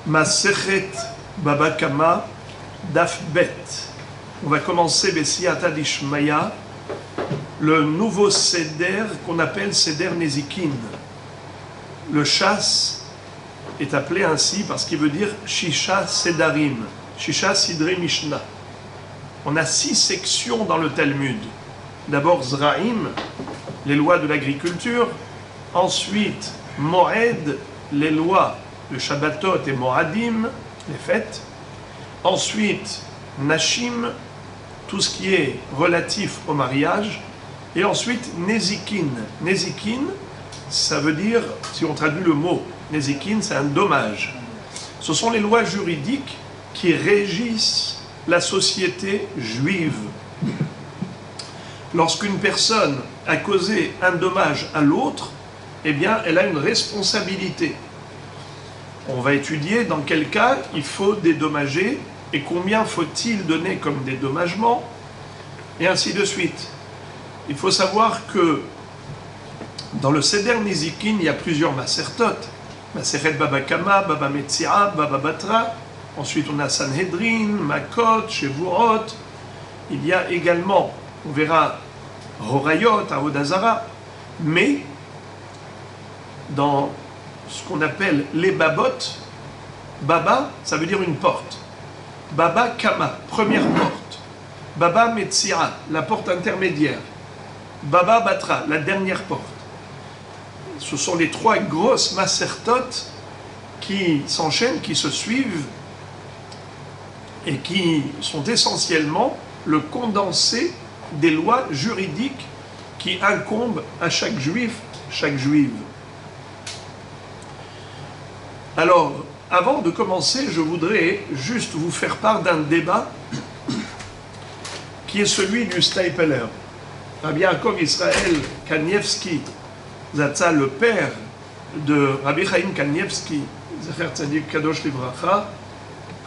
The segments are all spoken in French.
Masechet Baba Kama Daf Bet. On va commencer Bessiyata d'Ishmaya, le nouveau Seder qu'on appelle Seder Nezikin. Le Shas est appelé ainsi parce qu'il veut dire Shisha Sedarim, Shisha Sidre Mishnah. On a 6 sections dans le Talmud. D'abord Zraim, les lois de l'agriculture. Ensuite Moed, les lois de Shabbatot et Moadim, les fêtes. Ensuite Nashim, tout ce qui est relatif au mariage. Et ensuite Nezikin. Nezikin, ça veut dire, si on traduit le mot Nezikin, c'est un dommage. Ce sont les lois juridiques qui régissent la société juive. Lorsqu'une personne a causé un dommage à l'autre, eh bien, elle a une responsabilité. On va étudier dans quel cas il faut dédommager et combien faut-il donner comme dédommagement, et ainsi de suite. Il faut savoir que dans le Seder Nezikin, il y a plusieurs Masertot. Maseret Baba Kama, Baba Metzia, Baba Batra. Ensuite, on a Sanhedrin, Makot, Shevurot. Il y a également, on verra, Horayot, Avodazara. Mais, dans ce qu'on appelle les Babot, Baba, ça veut dire une porte. Baba Kama, première porte. Baba Metzia, la porte intermédiaire. Baba Batra, la dernière porte. Ce sont les 3 grosses masertot qui s'enchaînent, qui se suivent et qui sont essentiellement le condensé des lois juridiques qui incombent à chaque juif, chaque juive. Alors, avant de commencer, je voudrais juste vous faire part d'un débat qui est celui du Steipeler. Rabbi Yaakov Israël Kanievski Zatzal, le père de Rabbi Chaim Kanievski, Zecher Tzadik Kadosh Livracha,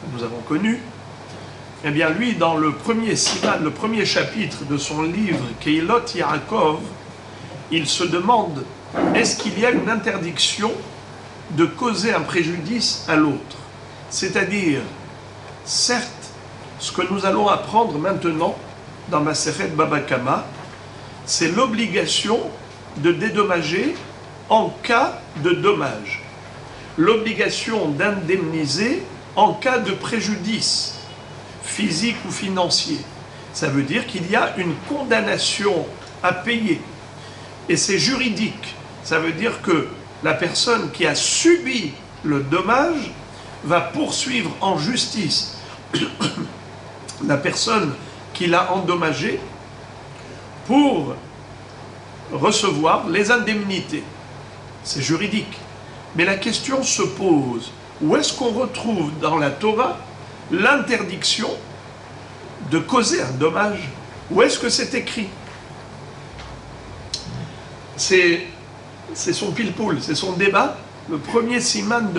que nous avons connu, eh bien lui, dans le premier siman, le premier chapitre de son livre Keilot Yaakov, il se demande, est-ce qu'il y a une interdiction de causer un préjudice à l'autre? C'est-à-dire, certes, ce que nous allons apprendre maintenant dans Masechet Baba Kama, c'est l'obligation de dédommager en cas de dommage, l'obligation d'indemniser en cas de préjudice physique ou financier. Ça veut dire qu'il y a une condamnation à payer, et c'est juridique. Ça veut dire que la personne qui a subi le dommage va poursuivre en justice la personne qui l'a endommagé pour recevoir les indemnités. C'est juridique. Mais la question se pose, où est-ce qu'on retrouve dans la Torah l'interdiction de causer un dommage? Où est-ce que c'est écrit? C'est son pile-poule, c'est son débat, le premier siman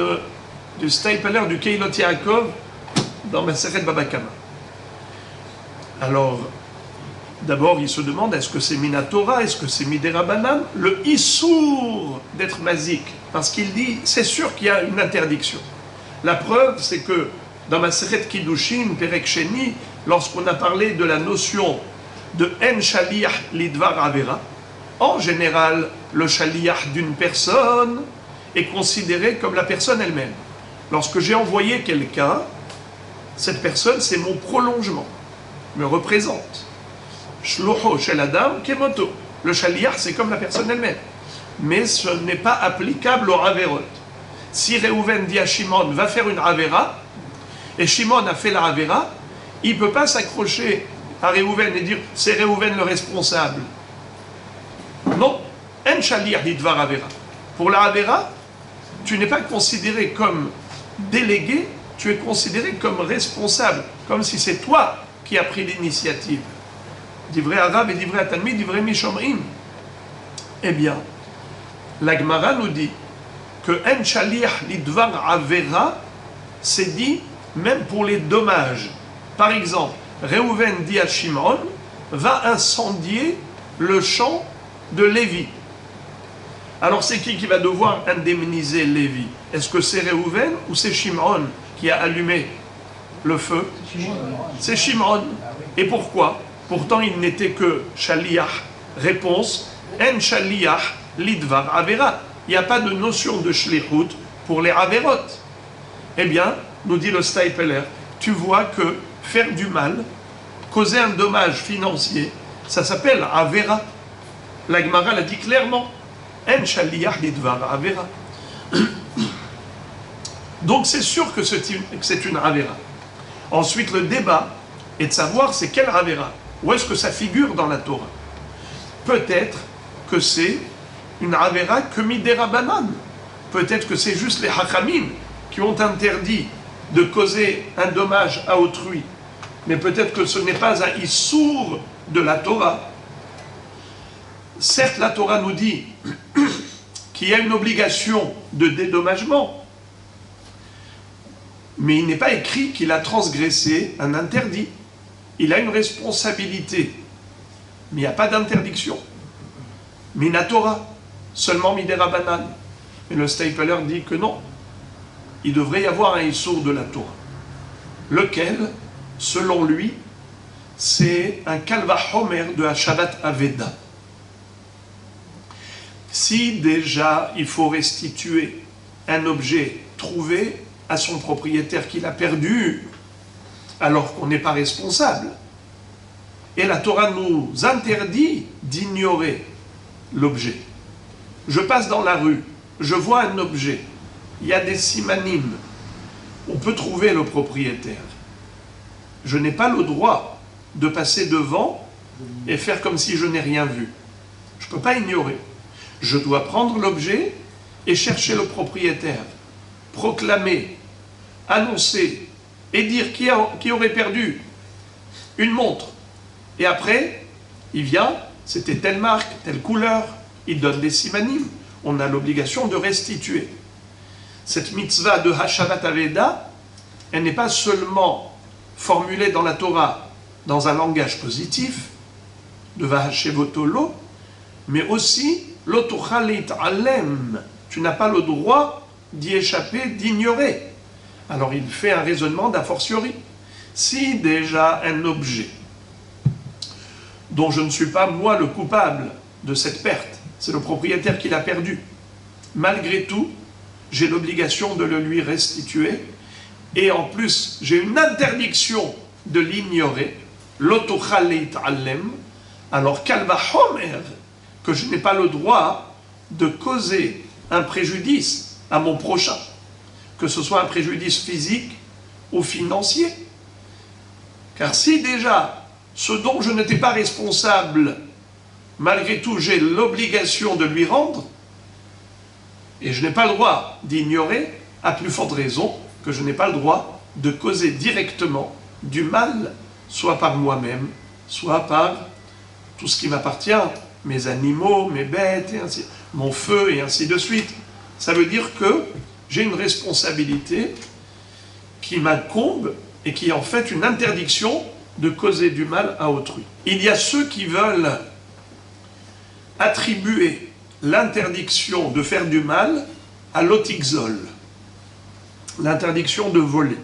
du Steipeler du Keilot Yaakov dans Masechet Baba Kama. Alors, d'abord, il se demande, est-ce que c'est Minatora, est-ce que c'est Miderabanan? Le Issour d'être mazik, parce qu'il dit, c'est sûr qu'il y a une interdiction. La preuve, c'est que dans Masechet Kiddushin, Perek Sheni, lorsqu'on a parlé de la notion de En Shaliach Lidvar Avera, en général, le Shaliach d'une personne est considéré comme la personne elle-même. Lorsque j'ai envoyé quelqu'un, cette personne, c'est mon prolongement, me représente. Shlocho shel Adam kemoto. Le Shaliach, c'est comme la personne elle-même. Mais ce n'est pas applicable au Averot. Si Reuven dit à Shimon, va faire une Avera, et Shimon a fait la Avera, il ne peut pas s'accrocher à Reuven et dire, c'est Reuven le responsable. Non, en Shaliach lidvar Avera. Pour la Avera, tu n'es pas considéré comme délégué, tu es considéré comme responsable, comme si c'est toi qui as pris l'initiative. Divrei Arav et Divrei Atalmi, Divrei Mishomrim. Eh bien, la Gemara nous dit que En Shaliach Lidvar Avera, c'est dit même pour les dommages. Par exemple, Reuven dit à Shimon, va incendier le champ de Lévi. Alors c'est qui va devoir indemniser Lévi? Est-ce que c'est Réhouven ou c'est Shimon qui a allumé le feu? C'est Shimon. Et pourquoi? Pourtant, il n'était que Shaliach. Réponse, En Shaliach lidvar avera. Il n'y a pas de notion de shlichut pour les averot. Eh bien, nous dit le Steipeler, tu vois que faire du mal, causer un dommage financier, ça s'appelle avera. La Gemara l'a dit clairement. En Shaliach lidvar avera. Donc c'est sûr que c'est une avera. Ensuite, le débat est de savoir c'est quelle avera. Où est-ce que ça figure dans la Torah? Peut-être que c'est une avera que midera banan. Peut-être que c'est juste les hachamim qui ont interdit de causer un dommage à autrui. Mais peut-être que ce n'est pas un issour de la Torah. Certes, la Torah nous dit qu'il y a une obligation de dédommagement, mais il n'est pas écrit qu'il a transgressé un interdit. Il a une responsabilité, mais il n'y a pas d'interdiction. Mina Torah, seulement Midera Banan. Et le Steipeler dit que non. Il devrait y avoir un issour de la Torah. Lequel, selon lui, c'est un Kalva Homer de Hashavat Aveda. Si déjà il faut restituer un objet trouvé à son propriétaire qu'il a perdu, alors qu'on n'est pas responsable, et la Torah nous interdit d'ignorer l'objet. Je passe dans la rue, je vois un objet, il y a des simanim, on peut trouver le propriétaire. Je n'ai pas le droit de passer devant et faire comme si je n'ai rien vu. Je ne peux pas ignorer. Je dois prendre l'objet et chercher le propriétaire, proclamer, annoncer et dire qui aurait perdu une montre. Et après, il vient, c'était telle marque, telle couleur, il donne des simanim. On a l'obligation de restituer. Cette mitzvah de Hashavat Aveda, elle n'est pas seulement formulée dans la Torah dans un langage positif, de Vahashevotolo, mais aussi l'otuchalit alem. Tu n'as pas le droit d'y échapper, d'ignorer. Alors il fait un raisonnement d'a fortiori. Si déjà un objet dont je ne suis pas moi le coupable de cette perte, c'est le propriétaire qui l'a perdu, malgré tout, j'ai l'obligation de le lui restituer, et en plus j'ai une interdiction de l'ignorer, l'otuchalit alem, alors kalva homer, que je n'ai pas le droit de causer un préjudice à mon prochain, que ce soit un préjudice physique ou financier. Car si déjà, ce dont je n'étais pas responsable, malgré tout j'ai l'obligation de lui rendre, et je n'ai pas le droit d'ignorer, à plus forte raison que je n'ai pas le droit de causer directement du mal, soit par moi-même, soit par tout ce qui m'appartient, mes animaux, mes bêtes, et ainsi, mon feu, et ainsi de suite. Ça veut dire que j'ai une responsabilité qui m'incombe et qui est en fait une interdiction de causer du mal à autrui. Il y a ceux qui veulent attribuer l'interdiction de faire du mal à l'otixol, l'interdiction de voler.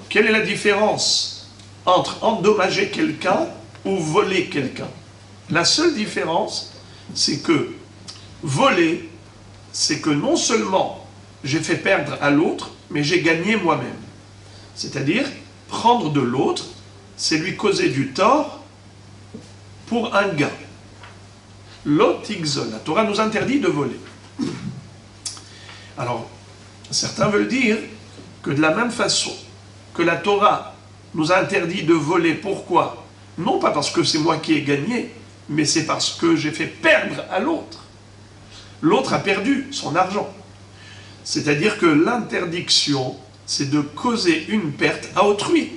Quelle est la différence entre endommager quelqu'un ou voler quelqu'un? La seule différence, c'est que voler, c'est que non seulement j'ai fait perdre à l'autre, mais j'ai gagné moi-même. C'est-à-dire, prendre de l'autre, c'est lui causer du tort pour un gain. L'otixol, la Torah nous interdit de voler. Alors, certains veulent dire que de la même façon que la Torah nous interdit de voler, pourquoi? Non pas parce que c'est moi qui ai gagné, mais c'est parce que j'ai fait perdre à l'autre. L'autre a perdu son argent. C'est-à-dire que l'interdiction, c'est de causer une perte à autrui.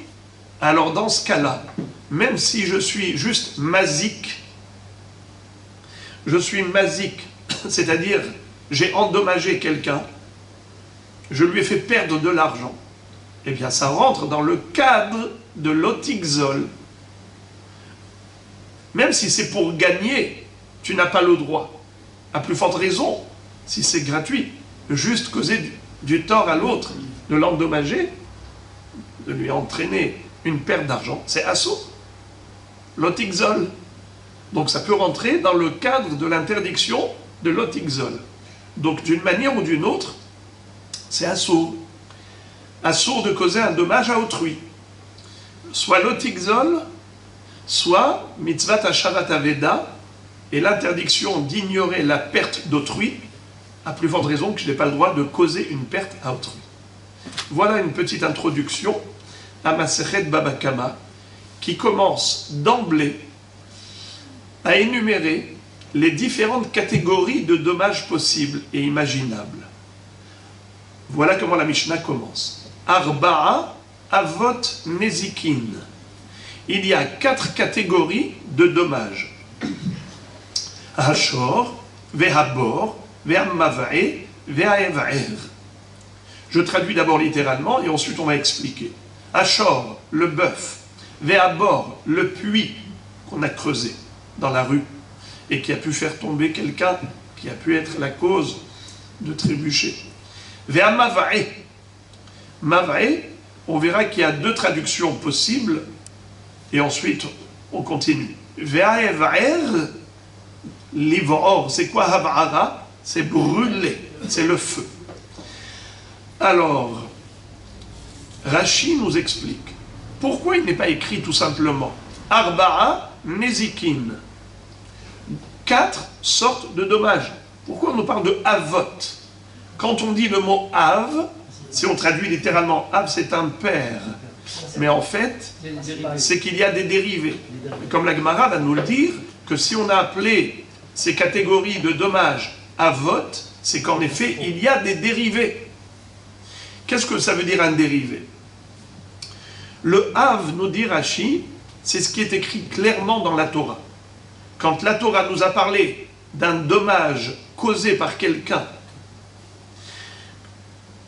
Alors dans ce cas-là, même si je suis juste mazik, c'est-à-dire j'ai endommagé quelqu'un, je lui ai fait perdre de l'argent, eh bien ça rentre dans le cadre de l'otixol. Même si c'est pour gagner, tu n'as pas le droit. À plus forte raison, si c'est gratuit. juste causer du tort à l'autre, de l'endommager, de lui entraîner une perte d'argent, c'est assaut. L'otigzol. Donc ça peut rentrer dans le cadre de l'interdiction de l'otigzol. Donc d'une manière ou d'une autre, c'est assaut. Assaut de causer un dommage à autrui. Soit l'otigzol, soit mitzvat hashavat aveda, et l'interdiction d'ignorer la perte d'autrui, à plus forte raison que je n'ai pas le droit de causer une perte à autrui. Voilà une petite introduction à Masechet Baba Kama, qui commence d'emblée à énumérer les différentes catégories de dommages possibles et imaginables. Voilà comment la Mishnah commence. Arba'a avot nezikin. Il y a 4 catégories de dommages. Hashor, vehabor, vehamava'e, vehaeva'er. Je traduis d'abord littéralement et ensuite on va expliquer. Hashor, le bœuf. Vehabor, le puits qu'on a creusé dans la rue et qui a pu faire tomber quelqu'un, qui a pu être la cause de trébucher. Vehamava'e. Mava'e, on verra qu'il y a 2 traductions possibles et ensuite on continue. Vehaeva'er, l'ivor, c'est quoi hav'ara? C'est brûler, c'est le feu. Alors, Rashi nous explique pourquoi il n'est pas écrit tout simplement Arba'a Nezikin. 4 sortes de dommages. Pourquoi on nous parle de Avot? Quand on dit le mot Av, si on traduit littéralement Av, c'est un père. Mais en fait, c'est qu'il y a des dérivés. Comme la Gemara va nous le dire, que si on a appelé ces catégories de dommages Avot, c'est qu'en effet, il y a des dérivés. Qu'est-ce que ça veut dire un dérivé? Le Av, nous dit Rashi, c'est ce qui est écrit clairement dans la Torah. Quand la Torah nous a parlé d'un dommage causé par quelqu'un,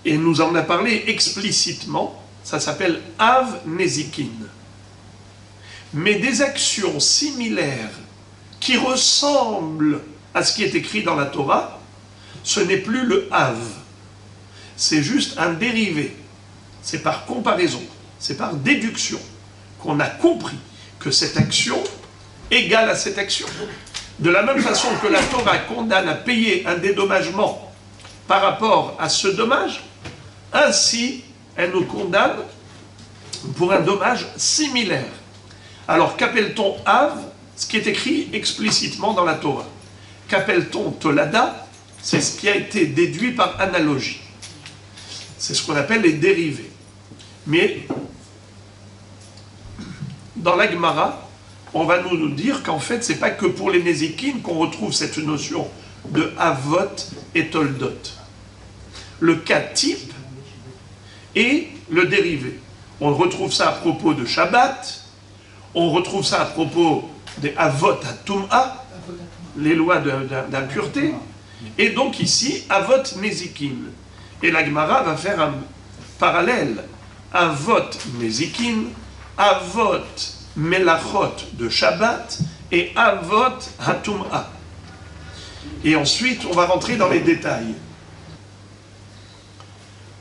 et nous en a parlé explicitement, ça s'appelle Av Nezikin. Mais des actions similaires qui ressemblent à ce qui est écrit dans la Torah, ce n'est plus le Av. C'est juste un dérivé. C'est par comparaison, c'est par déduction qu'on a compris que cette action égale à cette action. De la même façon que la Torah condamne à payer un dédommagement par rapport à ce dommage, ainsi elle nous condamne pour un dommage similaire. Alors qu'appelle-t-on Av? Ce qui est écrit explicitement dans la Torah. Qu'appelle-t-on Tolada? C'est ce qui a été déduit par analogie. C'est ce qu'on appelle les dérivés. Mais dans la Gemara, on va nous dire qu'en fait, ce n'est pas que pour les Nézikines qu'on retrouve cette notion de Avot et Toldot. Le cas type est le dérivé. On retrouve ça à propos de Shabbat, on retrouve ça à propos des Avot à Tum'a, les lois d'impureté, et donc ici, Avot Nezikin. Et la Gemara va faire un parallèle. Avot Nezikin, Avot Melachot de Shabbat et Avot Hatum'a. Et ensuite, on va rentrer dans les détails.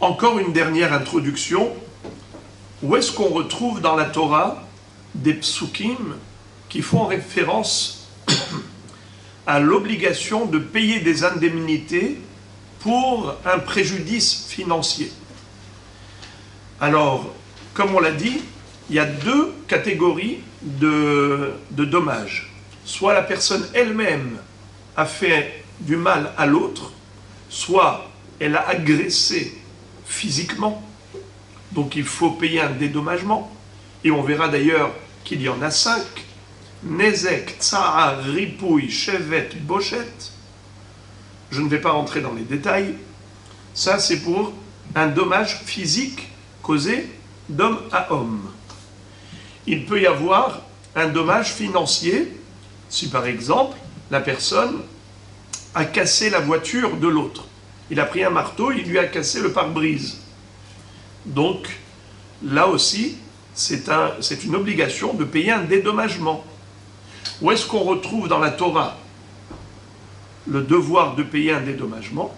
Encore une dernière introduction. Où est-ce qu'on retrouve dans la Torah des psukim qui font référence à l'obligation de payer des indemnités pour un préjudice financier? Alors, comme on l'a dit, il y a 2 catégories de dommages. Soit la personne elle-même a fait du mal à l'autre, soit elle a agressé physiquement, donc il faut payer un dédommagement. Et on verra d'ailleurs qu'il y en a 5. Nezek, Tsa'ar, Ripouille, Shevet, Bochet. Je ne vais pas rentrer dans les détails. Ça, c'est pour un dommage physique causé d'homme à homme. Il peut y avoir un dommage financier si, par exemple, la personne a cassé la voiture de l'autre. Il a pris un marteau, il lui a cassé le pare-brise. Donc, là aussi, c'est une obligation de payer un dédommagement. Où est-ce qu'on retrouve dans la Torah le devoir de payer un dédommagement?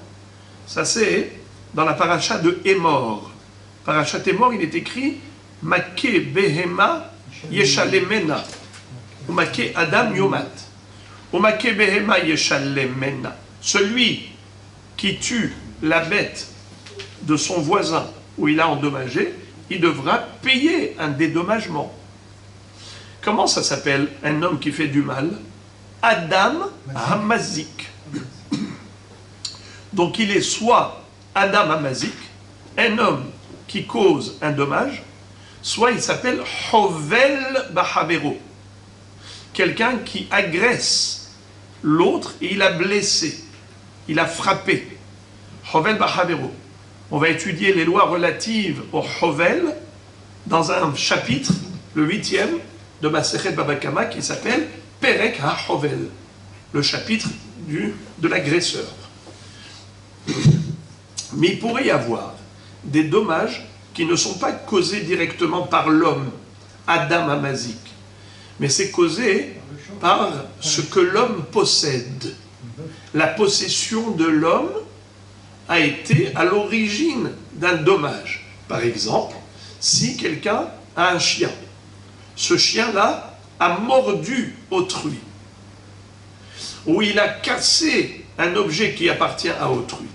Ça c'est dans la paracha de Émor. Parachat Émor, il est écrit Maké Behema Yeshalemena. Ou Maké Adam Yomat. Ou Maké Behema Yeshalemena. Celui qui tue la bête de son voisin où il a endommagé, il devra payer un dédommagement. Comment ça s'appelle un homme qui fait du mal? Adam Hamazik. Donc il est soit Adam Hamazik, un homme qui cause un dommage, soit il s'appelle Hovel Bahavero, quelqu'un qui agresse l'autre et il a blessé, il a frappé. Hovel Bahavero. On va étudier les lois relatives au Hovel dans un chapitre, le 8e de Masechet Baba Kama, qui s'appelle Perek HaHovel, le chapitre de l'agresseur. Mais il pourrait y avoir des dommages qui ne sont pas causés directement par l'homme, Adam Hamazik, mais c'est causé par ce que l'homme possède. La possession de l'homme a été à l'origine d'un dommage. Par exemple, si quelqu'un a un chien, ce chien-là a mordu autrui, ou il a cassé un objet qui appartient à autrui,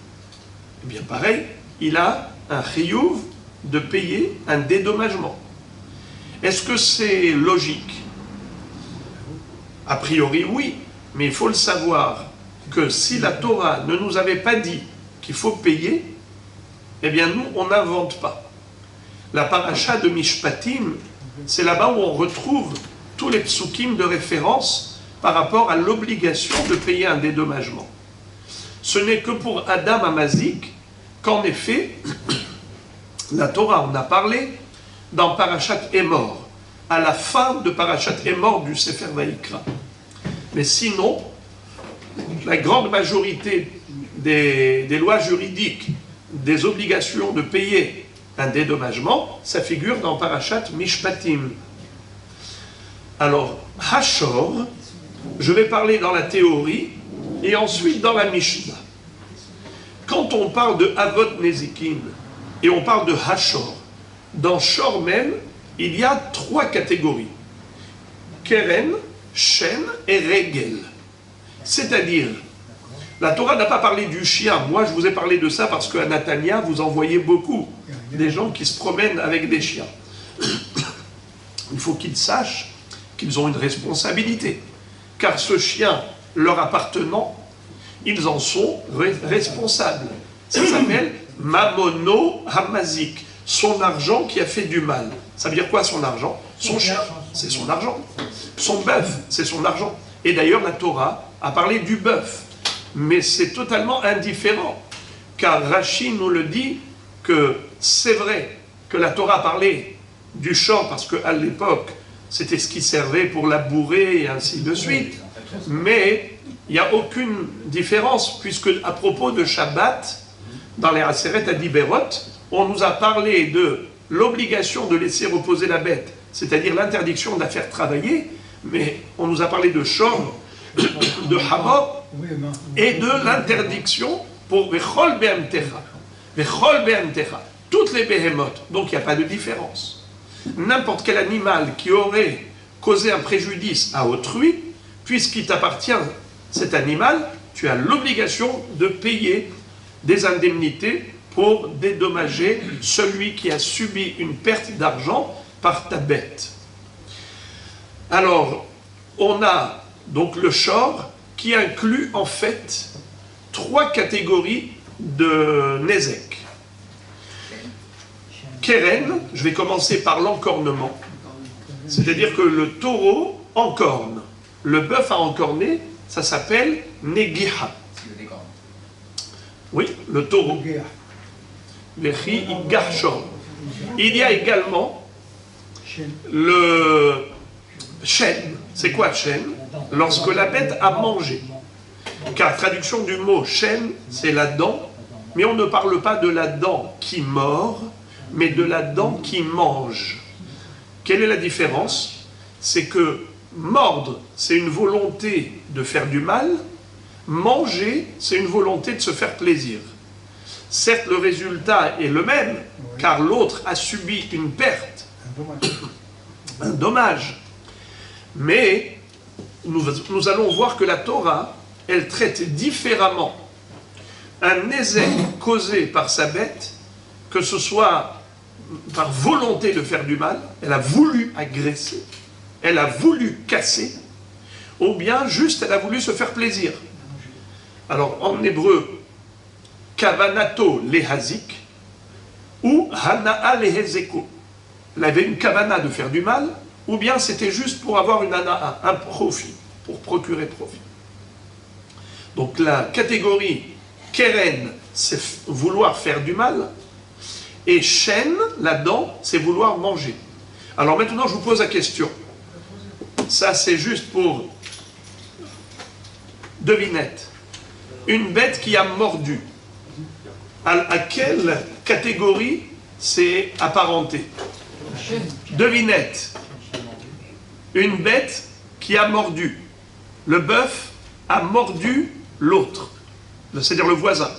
eh bien pareil, il a un chiyuv de payer un dédommagement. Est-ce que c'est logique? A priori oui, mais il faut le savoir que si la Torah ne nous avait pas dit qu'il faut payer, eh bien nous, on n'invente pas. La paracha de Mishpatim, c'est là-bas où on retrouve tous les psukim de référence par rapport à l'obligation de payer un dédommagement. Ce n'est que pour Adam Hamazik qu'en effet, la Torah en a parlé dans Parashat Émor, à la fin de Parashat Émor du Sefer Vaïkra. Mais sinon, la grande majorité des lois juridiques, des obligations de payer un dédommagement, ça figure dans Parashat Mishpatim. Alors, Hashor, je vais parler dans la théorie et ensuite dans la Mishnah. Quand on parle de Avot Nezikin et on parle de Hashor, dans Shor même, il y a 3 catégories. Keren, Shen et Regel. C'est-à-dire, la Torah n'a pas parlé du chien. Moi, je vous ai parlé de ça parce qu'à Natania, vous en voyez beaucoup. Des gens qui se promènent avec des chiens. Il faut qu'ils sachent qu'ils ont une responsabilité. Car ce chien leur appartenant, ils en sont responsables. Ça s'appelle Mamono Hamazik. Son argent qui a fait du mal. Ça veut dire quoi son argent? Son chien, c'est son argent. Son bœuf, c'est son argent. Et d'ailleurs, la Torah a parlé du bœuf. Mais c'est totalement indifférent. Car Rashi nous le dit que c'est vrai que la Torah a parlé du champ parce qu'à l'époque, c'était ce qui servait pour labourer et ainsi de suite. Mais il n'y a aucune différence puisque à propos de Shabbat, dans les Aseret Adiberot, on nous a parlé de l'obligation de laisser reposer la bête, c'est-à-dire l'interdiction de la faire travailler, mais on nous a parlé de Shor, de Hamor, et de l'interdiction pour Vechol Be'amtecha. Vechol Be'amtecha. Toutes les Behemoth. Donc il n'y a pas de différence. N'importe quel animal qui aurait causé un préjudice à autrui, puisqu'il t'appartient cet animal, tu as l'obligation de payer des indemnités pour dédommager celui qui a subi une perte d'argent par ta bête. Alors, on a donc le shor qui inclut en fait 3 catégories de nezek. Keren, je vais commencer par l'encornement, c'est-à-dire que le taureau encorne. Le bœuf à encorner, ça s'appelle negiha. Oui, le taureau. Vechi igarchor. Il y a également le chêne. C'est quoi chêne? Lorsque la bête a mangé. Car traduction du mot chêne, c'est la dent, mais on ne parle pas de la dent qui mord, mais de la dent qui mange. Quelle est la différence? C'est que mordre, c'est une volonté de faire du mal, manger, c'est une volonté de se faire plaisir. Certes, le résultat est le même, car l'autre a subi une perte, un dommage. Mais nous allons voir que la Torah, elle traite différemment un nézek causé par sa bête, que ce soit par volonté de faire du mal, elle a voulu agresser, elle a voulu casser, ou bien juste elle a voulu se faire plaisir. Alors en hébreu, kavanato lehazik ou hanaa lehezeko. Elle avait une kavana de faire du mal, ou bien c'était juste pour avoir une hanaa, un profit, pour procurer profit. Donc la catégorie keren, c'est vouloir faire du mal, et shen, là-dedans, c'est vouloir manger. Alors maintenant, je vous pose la question. Ça, c'est juste pour devinette. Une bête qui a mordu, à quelle catégorie c'est apparenté? Devinette. Une bête qui a mordu. Le bœuf a mordu l'autre, c'est-à-dire le voisin.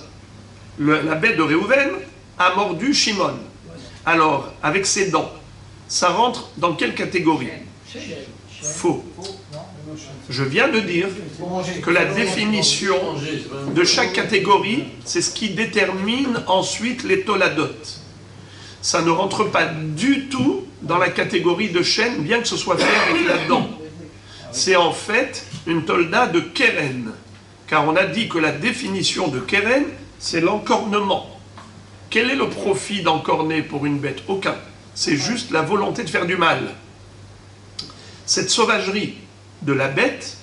La bête de Réhouven a mordu Shimon. Alors, avec ses dents, ça rentre dans quelle catégorie? Faux. Je viens de dire que la définition de chaque catégorie, c'est ce qui détermine ensuite les toladot. Ça ne rentre pas du tout dans la catégorie de chêne, bien que ce soit fait avec la dent. C'est en fait une tolda de keren. Car on a dit que la définition de keren, c'est l'encornement. Quel est le profit d'encorner pour une bête? Aucun. C'est juste la volonté de faire du mal. Cette sauvagerie de la bête,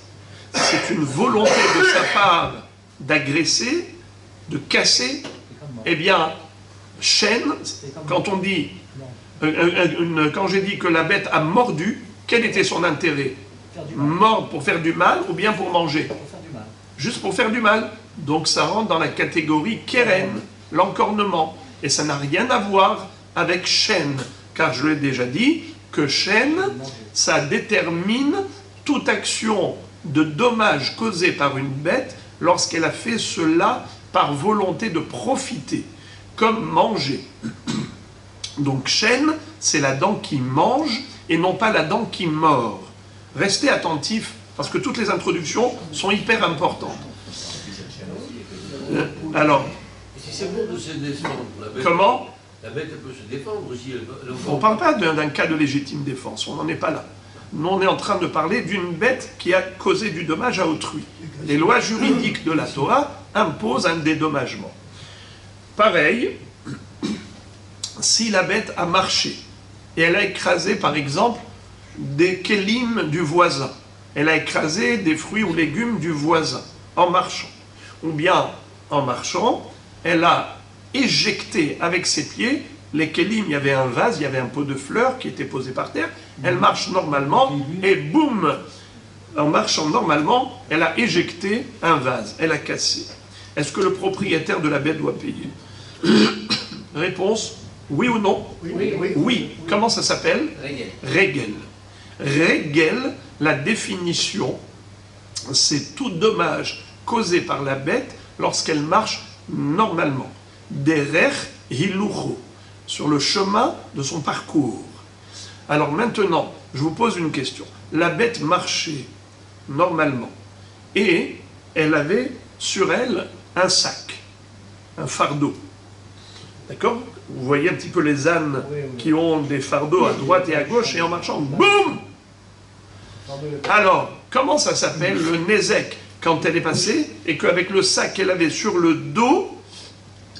c'est une volonté de sa part d'agresser, de casser. Eh bien, chêne, quand on dit, quand j'ai dit que la bête a mordu, quel était son intérêt? Mordre pour faire du mal ou bien pour manger? Juste pour faire du mal. Donc ça rentre dans la catégorie keren, l'encornement. Et ça n'a rien à voir avec chêne, car je l'ai déjà dit, que chêne, ça détermine toute action de dommage causé par une bête lorsqu'elle a fait cela par volonté de profiter, comme manger. Donc chêne, c'est la dent qui mange et non pas la dent qui mord. Restez attentifs, parce que toutes les introductions sont hyper importantes. Alors, si c'est bon de se défendre, la bête, comment? La bête peut se défendre aussi. On ne parle pas d'un cas de légitime défense, on n'en est pas là. Nous, on est en train de parler d'une bête qui a causé du dommage à autrui. Les lois juridiques de la Torah imposent un dédommagement. Pareil, si la bête a marché et elle a écrasé, par exemple, des kélim du voisin, elle a écrasé des fruits ou légumes du voisin en marchant, ou bien en marchant, elle a éjecté avec ses pieds les kélim, il y avait un vase, il y avait un pot de fleurs qui était posé par terre, elle marche normalement et boum, en marchant normalement, elle a éjecté un vase, elle a cassé. Est-ce que le propriétaire de la bête doit payer? Réponse, oui ou non? Oui. Comment ça s'appelle? Régel. Régel, la définition, c'est tout dommage causé par la bête lorsqu'elle marche normalement. Derer hilucho, sur le chemin de son parcours. Alors maintenant, je vous pose une question. La bête marchait normalement et elle avait sur elle un sac, un fardeau. D'accord? Vous voyez un petit peu les ânes qui ont des fardeaux à droite et à gauche et en marchant, boum! Alors, comment ça s'appelle le nézek quand elle est passée et qu'avec le sac qu'elle avait sur le dos,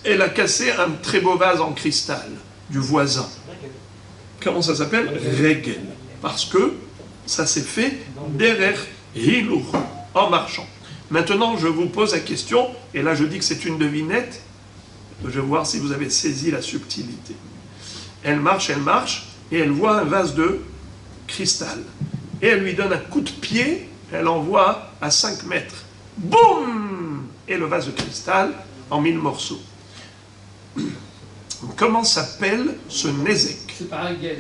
elle a cassé un très beau vase en cristal du voisin. Comment ça s'appelle? Régel. Parce que ça s'est fait derrière Hilour, en marchant. Maintenant, je vous pose la question, et là je dis que c'est une devinette, je vais voir si vous avez saisi la subtilité. Elle marche, et elle voit un vase de cristal. Et elle lui donne un coup de pied, elle envoie à 5 mètres. Boum! Et le vase de cristal en 1000 morceaux. Comment s'appelle ce nézek? C'est pas un guet.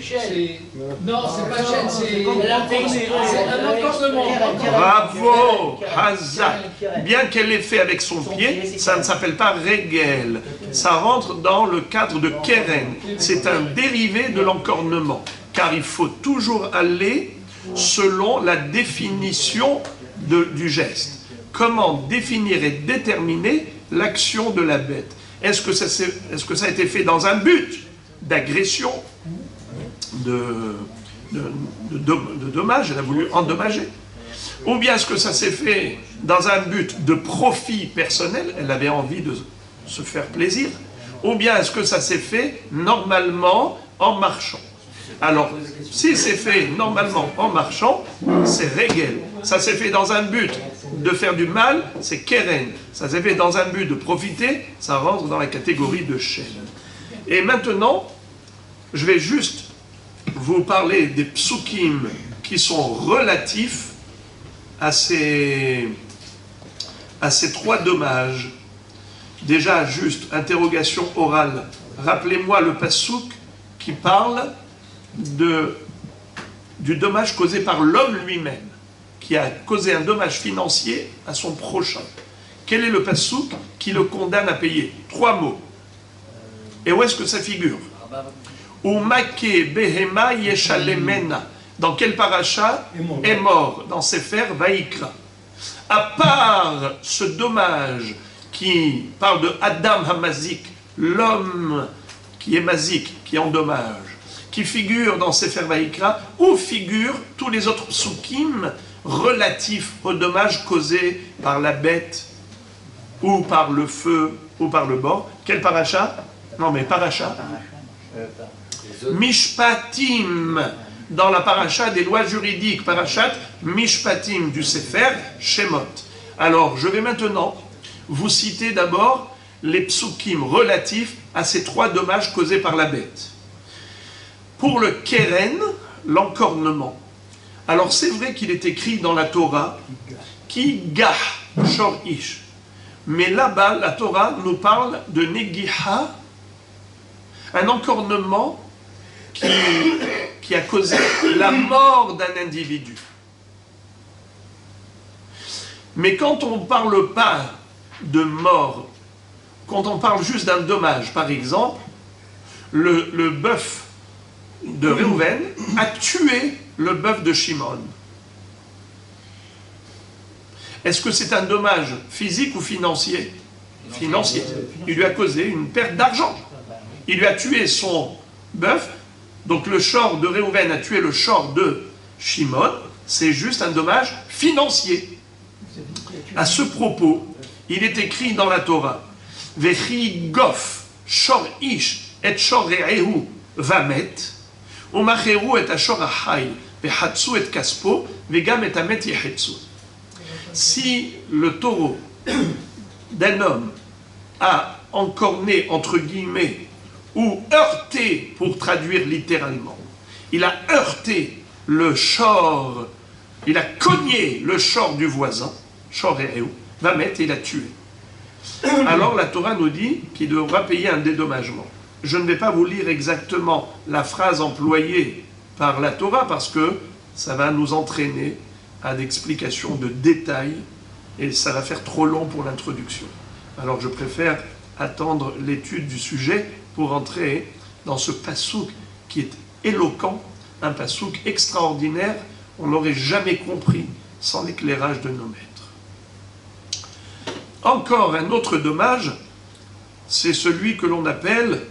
Non, c'est pas chêne, c'est un encornement. Bravo, Hazak. Bien qu'elle l'ait fait avec son pied, ça ne s'appelle pas régel. Ça rentre dans le cadre de Keren. C'est un dérivé de l'encornement, car il faut toujours aller selon la définition du geste. Comment définir et déterminer l'action de la bête? Est-ce que ça a été fait dans un but d'agression, de dommage, elle a voulu endommager? Ou bien est-ce que ça s'est fait dans un but de profit personnel, elle avait envie de se faire plaisir? Ou bien est-ce que ça s'est fait normalement en marchant? Alors, si c'est fait normalement en marchant, c'est régel. Ça s'est fait dans un but de faire du mal, c'est keren. Ça s'est fait dans un but de profiter, ça rentre dans la catégorie de shen. Et maintenant, je vais juste vous parler des psukim qui sont relatifs à ces trois dommages. Déjà, juste, interrogation orale. Rappelez-moi le passouk qui parle du dommage causé par l'homme lui-même, qui a causé un dommage financier à son prochain. Quel est le passouk qui le condamne à payer? 3 mots. Et où est-ce que ça figure? Umake behema yeshalemena. Dans quel paracha est mort? Dans Sefer Vaïkra. À part ce dommage qui parle de Adam Hamazik, l'homme qui est mazik, qui endommage, qui figure dans Sefer Vaïkra, où figurent tous les autres psukim relatifs aux dommages causés par la bête, ou par le feu, ou par le bord. Quel paracha? Non mais paracha. Mishpatim, dans la paracha des lois juridiques, parachat Mishpatim du Sefer Shemot. Alors, je vais maintenant vous citer d'abord les psukim relatifs à ces 3 dommages causés par la bête. Pour le keren, l'encornement. Alors, c'est vrai qu'il est écrit dans la Torah, ki gah shor ish. Mais là-bas, la Torah nous parle de negiha, un encornement qui a causé la mort d'un individu. Mais quand on ne parle pas de mort, quand on parle juste d'un dommage, par exemple, le bœuf de Réhouven a tué le bœuf de Shimon. Est-ce que c'est un dommage physique ou financier? Financier. Il lui a causé une perte d'argent. Il lui a tué son bœuf. Donc le shor de Réhouven a tué le shor de Shimon. C'est juste un dommage financier. À ce propos, il est écrit dans la Torah, Vechi gof shor ish et shor re'ehu vamet, umacheru et ashor ahai vehatsu et kaspo vegam et amet yehetsu. Si le taureau d'un homme a encorné, entre guillemets, ou heurté, pour traduire littéralement, il a heurté le shor, il a cogné le shor du voisin, shor re'ehu, vamet, et il a tué. Alors la Torah nous dit qu'il devra payer un dédommagement. Je ne vais pas vous lire exactement la phrase employée par la Torah parce que ça va nous entraîner à d'explications de détails et ça va faire trop long pour l'introduction. Alors je préfère attendre l'étude du sujet pour entrer dans ce passouk qui est éloquent, un passouk extraordinaire, on n'aurait jamais compris sans l'éclairage de nos maîtres. Encore un autre dommage, c'est celui que l'on appelle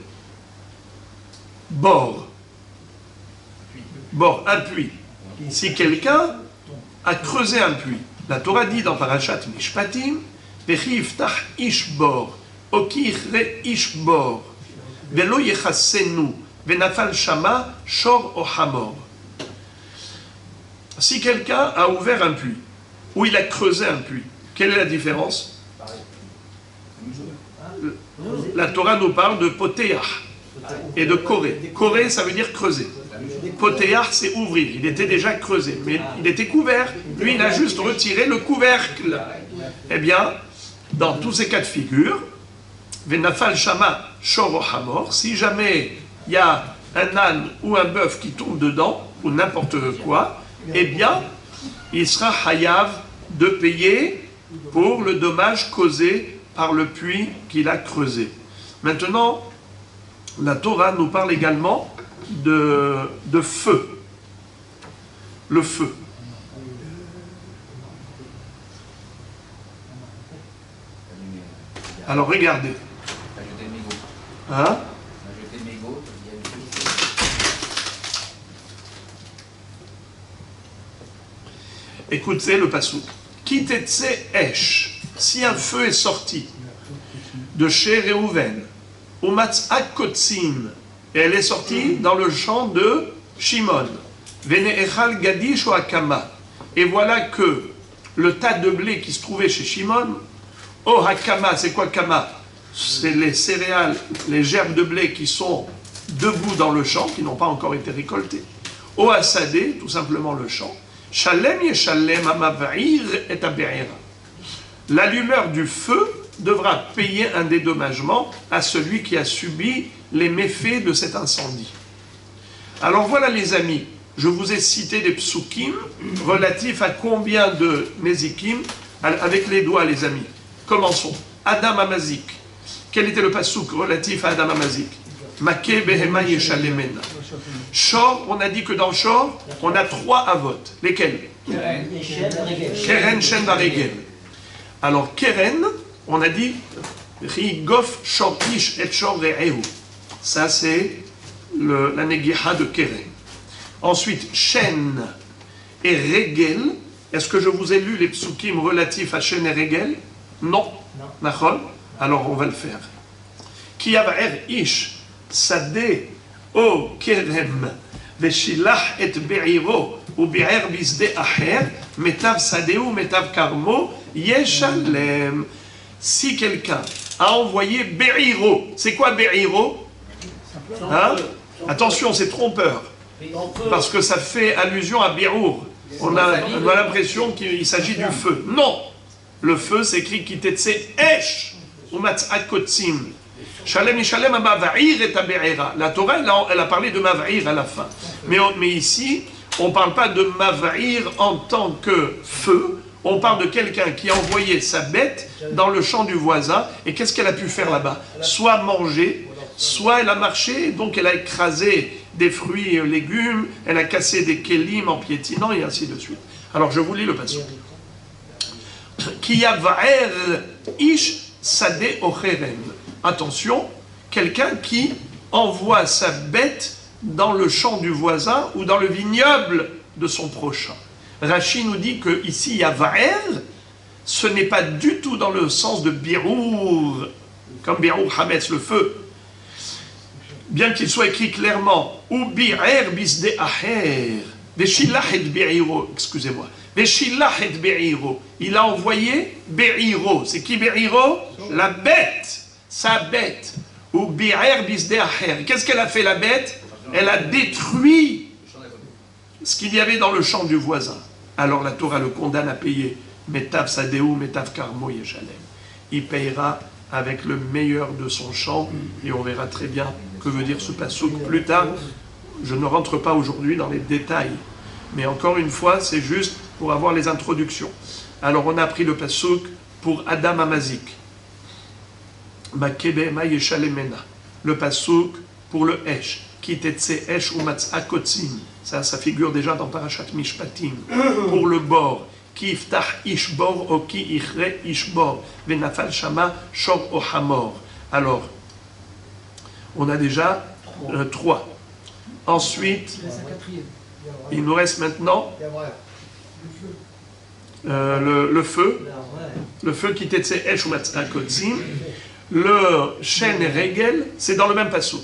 bord. Bord, un puits. Si quelqu'un a creusé un puits, la Torah dit dans Parashat Mishpatim, Vechi yiftach ish bor, okir re ish bor, velo yechassenu, venafal shama, shor o hamor. Si quelqu'un a ouvert un puits, ou il a creusé un puits, quelle est la différence? La Torah nous parle de potéach et de koré. Koré, ça veut dire creuser. Potéach, c'est ouvrir. Il était déjà creusé, mais il était couvert. Lui, il a juste retiré le couvercle. Eh bien, dans tous ces cas de figure, Venafal Shama Shor Hamor, si jamais il y a un âne ou un bœuf qui tombe dedans, ou n'importe quoi, eh bien, il sera hayav de payer pour le dommage causé par le puits qu'il a creusé. Maintenant, la Torah nous parle également de feu. Le feu. Alors regardez. Hein? Écoutez le passouk. Kitetse esh. Si un feu est sorti de chez Réhouven, Umatz Akotzim, et elle est sortie dans le champ de Shimon, Vene Echal Gadish ou Hakama, et voilà que le tas de blé qui se trouvait chez Shimon, oh Hakama, c'est quoi Kama? C'est les céréales, les gerbes de blé qui sont debout dans le champ, qui n'ont pas encore été récoltées. Oh Asadé, tout simplement le champ. Shalem Yeshalem Amav'ir et Abe'ira. L'allumeur du feu devra payer un dédommagement à celui qui a subi les méfaits de cet incendie. Alors voilà les amis, je vous ai cité des psukim relatifs à combien de nezikim, avec les doigts les amis. Commençons. Adam Amazik. Quel était le passouk relatif à Adam Amazik? Make behema yeshalemena. Shor, on a dit que dans Shor, on a 3 avot. Lesquels? Keren, Shen, Varegel. Alors, Keren, on a dit Rigof, Shor, Ish, et Shor, Re'ehu. Ça, c'est la Negiha de Keren. Ensuite, Shen et Regel. Est-ce que je vous ai lu les psukim relatifs à Shen et Regel? Non. Nachol? Alors, on va le faire. Ki yav'er Ish. Sade o kerem veshilach et be'iro ou be'er bisde acher metav sadeu metav karmo yeshalem. Si quelqu'un a envoyé be'iro, c'est quoi be'iro? Hein? Attention, c'est trompeur, parce que ça fait allusion à Bi'our. On a l'impression qu'il s'agit du feu. Non, le feu s'écrit kitetse esh ou matzakotzim. Shalem Yishalem Amav'ir et Abe'ira. La Torah, elle a parlé de Mav'ir à la fin. Mais ici, on ne parle pas de Mav'ir en tant que feu. On parle de quelqu'un qui a envoyé sa bête dans le champ du voisin. Et qu'est-ce qu'elle a pu faire là-bas? Soit manger, soit elle a marché, donc elle a écrasé des fruits et légumes, elle a cassé des kélim en piétinant, et ainsi de suite. Alors je vous lis le passage. Ki yav'er ish sade ocherem. Attention, quelqu'un qui envoie sa bête dans le champ du voisin ou dans le vignoble de son prochain. Rashi nous dit que ici, Yava'er, ce n'est pas du tout dans le sens de Birour, comme Birour Hametz, le feu. Bien qu'il soit écrit clairement, ou Bi'er bisde aher, Veshilach et Be'iro, excusez-moi, Veshilach et Be'iro, il a envoyé Be'iro. C'est qui Be'iro? La bête. Sa bête, ou bi'er bisde acher. Qu'est-ce qu'elle a fait la bête? Elle a détruit ce qu'il y avait dans le champ du voisin. Alors la Torah le condamne à payer metav sadeu, metav karmo yeshalem. Il payera avec le meilleur de son champ, et on verra très bien que veut dire ce passouk plus tard. Je ne rentre pas aujourd'hui dans les détails, mais encore une fois, c'est juste pour avoir les introductions. Alors on a pris le passouk pour Adam Amazik. Makebema yeshalemena. Le passouk pour le esh. Kitetse esh umatz akotzim. Ça figure déjà dans Parashat Mishpatim. Pour le bord. Ki iftach ishbor o ki ichre ishbor. Venafal shama shor o hamor. Alors, on a déjà 3. Ensuite, il nous reste maintenant le feu. Le feu kitetse esh umatz akotzim. Le Shen et Regel, c'est dans le même passouk.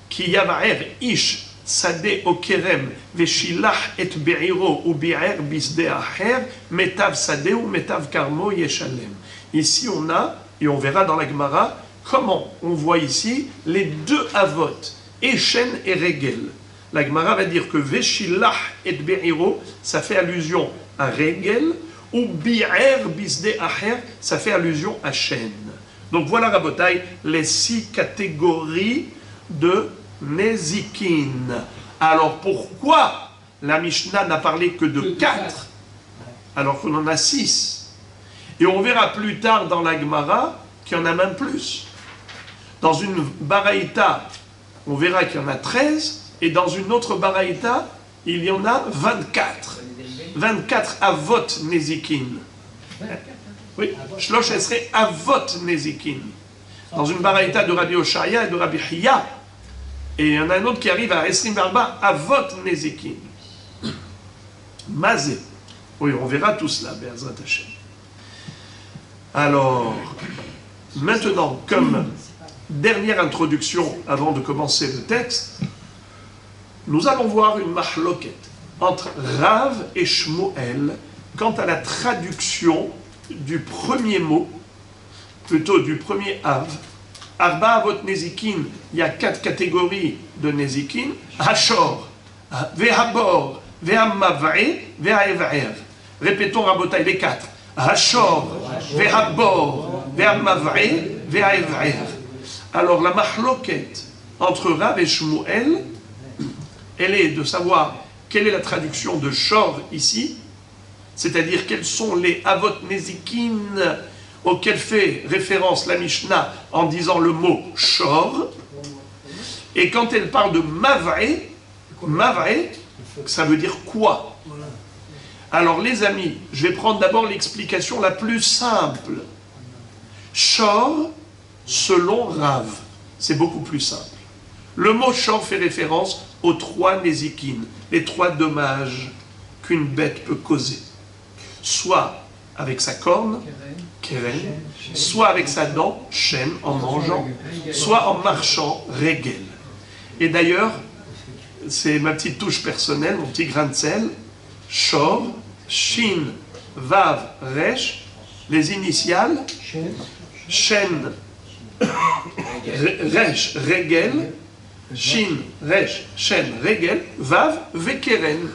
Ki yava'er ish sade o kerem veshilach et be'iro ou bi'er bisde acher metav sade ou metav karmo yeshalem. Ici on a, et on verra dans la Gemara, comment on voit ici les 2 avot, et Shen et Regel. La Gemara va dire que veshilach et be'iro, ça fait allusion à Regel, ou bi'er bisde acher, ça fait allusion à Shen. Donc voilà, Rabotai, les 6 catégories de Nezikin. Alors pourquoi la Mishnah n'a parlé que de 4 alors qu'on en a 6? Et on verra plus tard dans la Gemara qu'il y en a même plus. Dans une baraïta, on verra qu'il y en a 13, et dans une autre baraïta, il y en a 24. 24 avot nezikin. Oui, Shlosh Esrei avot nezikin. Dans une baraïta de Rabbi Oshaya et de Rabbi Hiya. Et il y en a un autre qui arrive à Esrim Barba, avot nezikin. Mazé. Oui, on verra tout cela, Be'ezrat Hashem. Alors, maintenant, comme dernière introduction avant de commencer le texte, nous allons voir une mahloket entre Rav et Shmuel quant à la traduction du premier mot, plutôt du premier Av. Arba Avot Nezikin, il y a 4 catégories de Nezikin. Hashor, Vehabor, Vehamav'e, Vehaev'ev. Répétons Rabotai les 4. Hashor, Vehabor, Vehamav'e, Vehaev'ev. Alors la mahloket entre Rav et Shmuel, elle est de savoir quelle est la traduction de Shor ici, c'est-à-dire quels sont les Avot Nezikin auxquels fait référence la Mishnah en disant le mot Shor. Et quand elle parle de Mav'e, Mav'e, ça veut dire quoi? Alors les amis, je vais prendre d'abord l'explication la plus simple. Shor, selon Rav, c'est beaucoup plus simple. Le mot Shor fait référence aux 3 Nezikin, les 3 dommages qu'une bête peut causer. Soit avec sa corne, Keren, soit avec sa dent, Shen, en mangeant, soit en marchant, Regel. Et d'ailleurs, c'est ma petite touche personnelle, mon petit grain de sel, Shor, Shin, Vav, Resh, les initiales, Shen, Resh, Regel, Shin, Resh, Shen, Regel, Vav, Vekeren.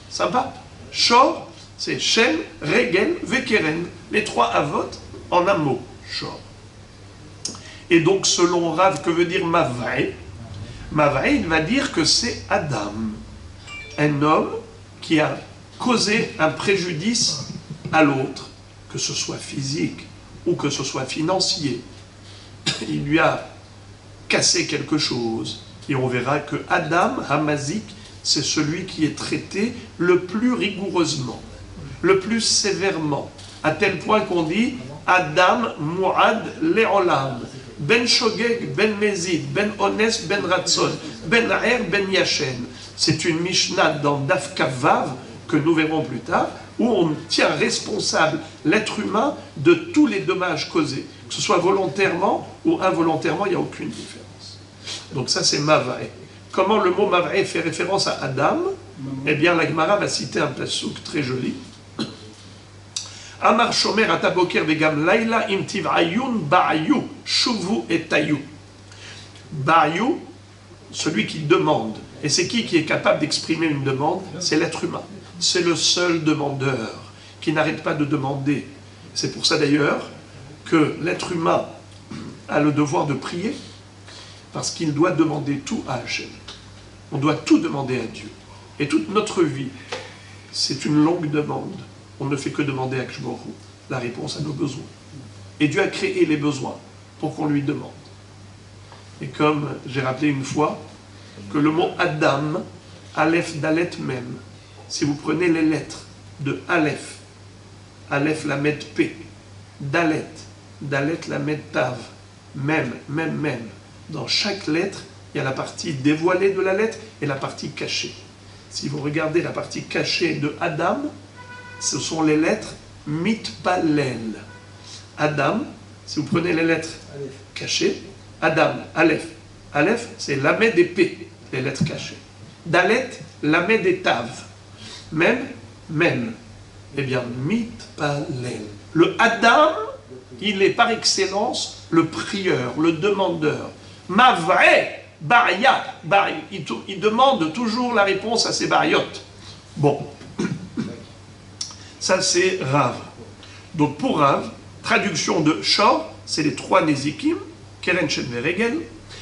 Sympa. Shor, c'est Shen, Regel, Vekeren. Les 3 avot en un mot. Shor. Et donc, selon Rav, que veut dire Mav'e? Mav'e, il va dire que c'est Adam. Un homme qui a causé un préjudice à l'autre, que ce soit physique ou que ce soit financier. Il lui a cassé quelque chose. Et on verra que Adam, Hamazik, c'est celui qui est traité le plus rigoureusement, le plus sévèrement, à tel point qu'on dit Adam Mu'ad Le'olam, Ben Shogeg, Ben Mezid, Ben Ones, Ben Ratzon, Ben Er, Ben Yachen. C'est une Mishnah dans Daf Kavav, que nous verrons plus tard, où on tient responsable l'être humain de tous les dommages causés. Que ce soit volontairement ou involontairement, il n'y a aucune différence. Donc ça, c'est Mav'e. Comment le mot Mav'e fait référence à Adam? Eh bien, la Gemara va citer un passouk très joli. Amar Shomer ataboker vegam laila im tiv'ayun ba'ayu shuvu etayu. Ba'ayu, celui qui demande. Et c'est qui est capable d'exprimer une demande? C'est l'être humain. C'est le seul demandeur qui n'arrête pas de demander. C'est pour ça d'ailleurs que l'être humain a le devoir de prier, parce qu'il doit demander tout à Hachem. On doit tout demander à Dieu. Et toute notre vie, c'est une longue demande. On ne fait que demander à Kshboru la réponse à nos besoins. Et Dieu a créé les besoins pour qu'on lui demande. Et comme j'ai rappelé une fois, que le mot Adam, Aleph, Dalet même, si vous prenez les lettres de Aleph, Aleph la met P, Dalet, Dalet la met Tav, même, dans chaque lettre, il y a la partie dévoilée de la lettre et la partie cachée. Si vous regardez la partie cachée de Adam, ce sont les lettres Mitpalel. Adam, si vous prenez les lettres cachées, Adam, Aleph. Aleph, c'est Lamed des P, les lettres cachées. Dalet, Lamed des Tav. Même. Eh bien, Mitpalel. Le Adam, il est par excellence le prieur, le demandeur. Mav'e, Baria, il demande toujours la réponse à ses bariotes. Bon, ça c'est Rav. Donc pour Rav, traduction de Shor, c'est les 3 Nezikim, Keren, Shen, Regel.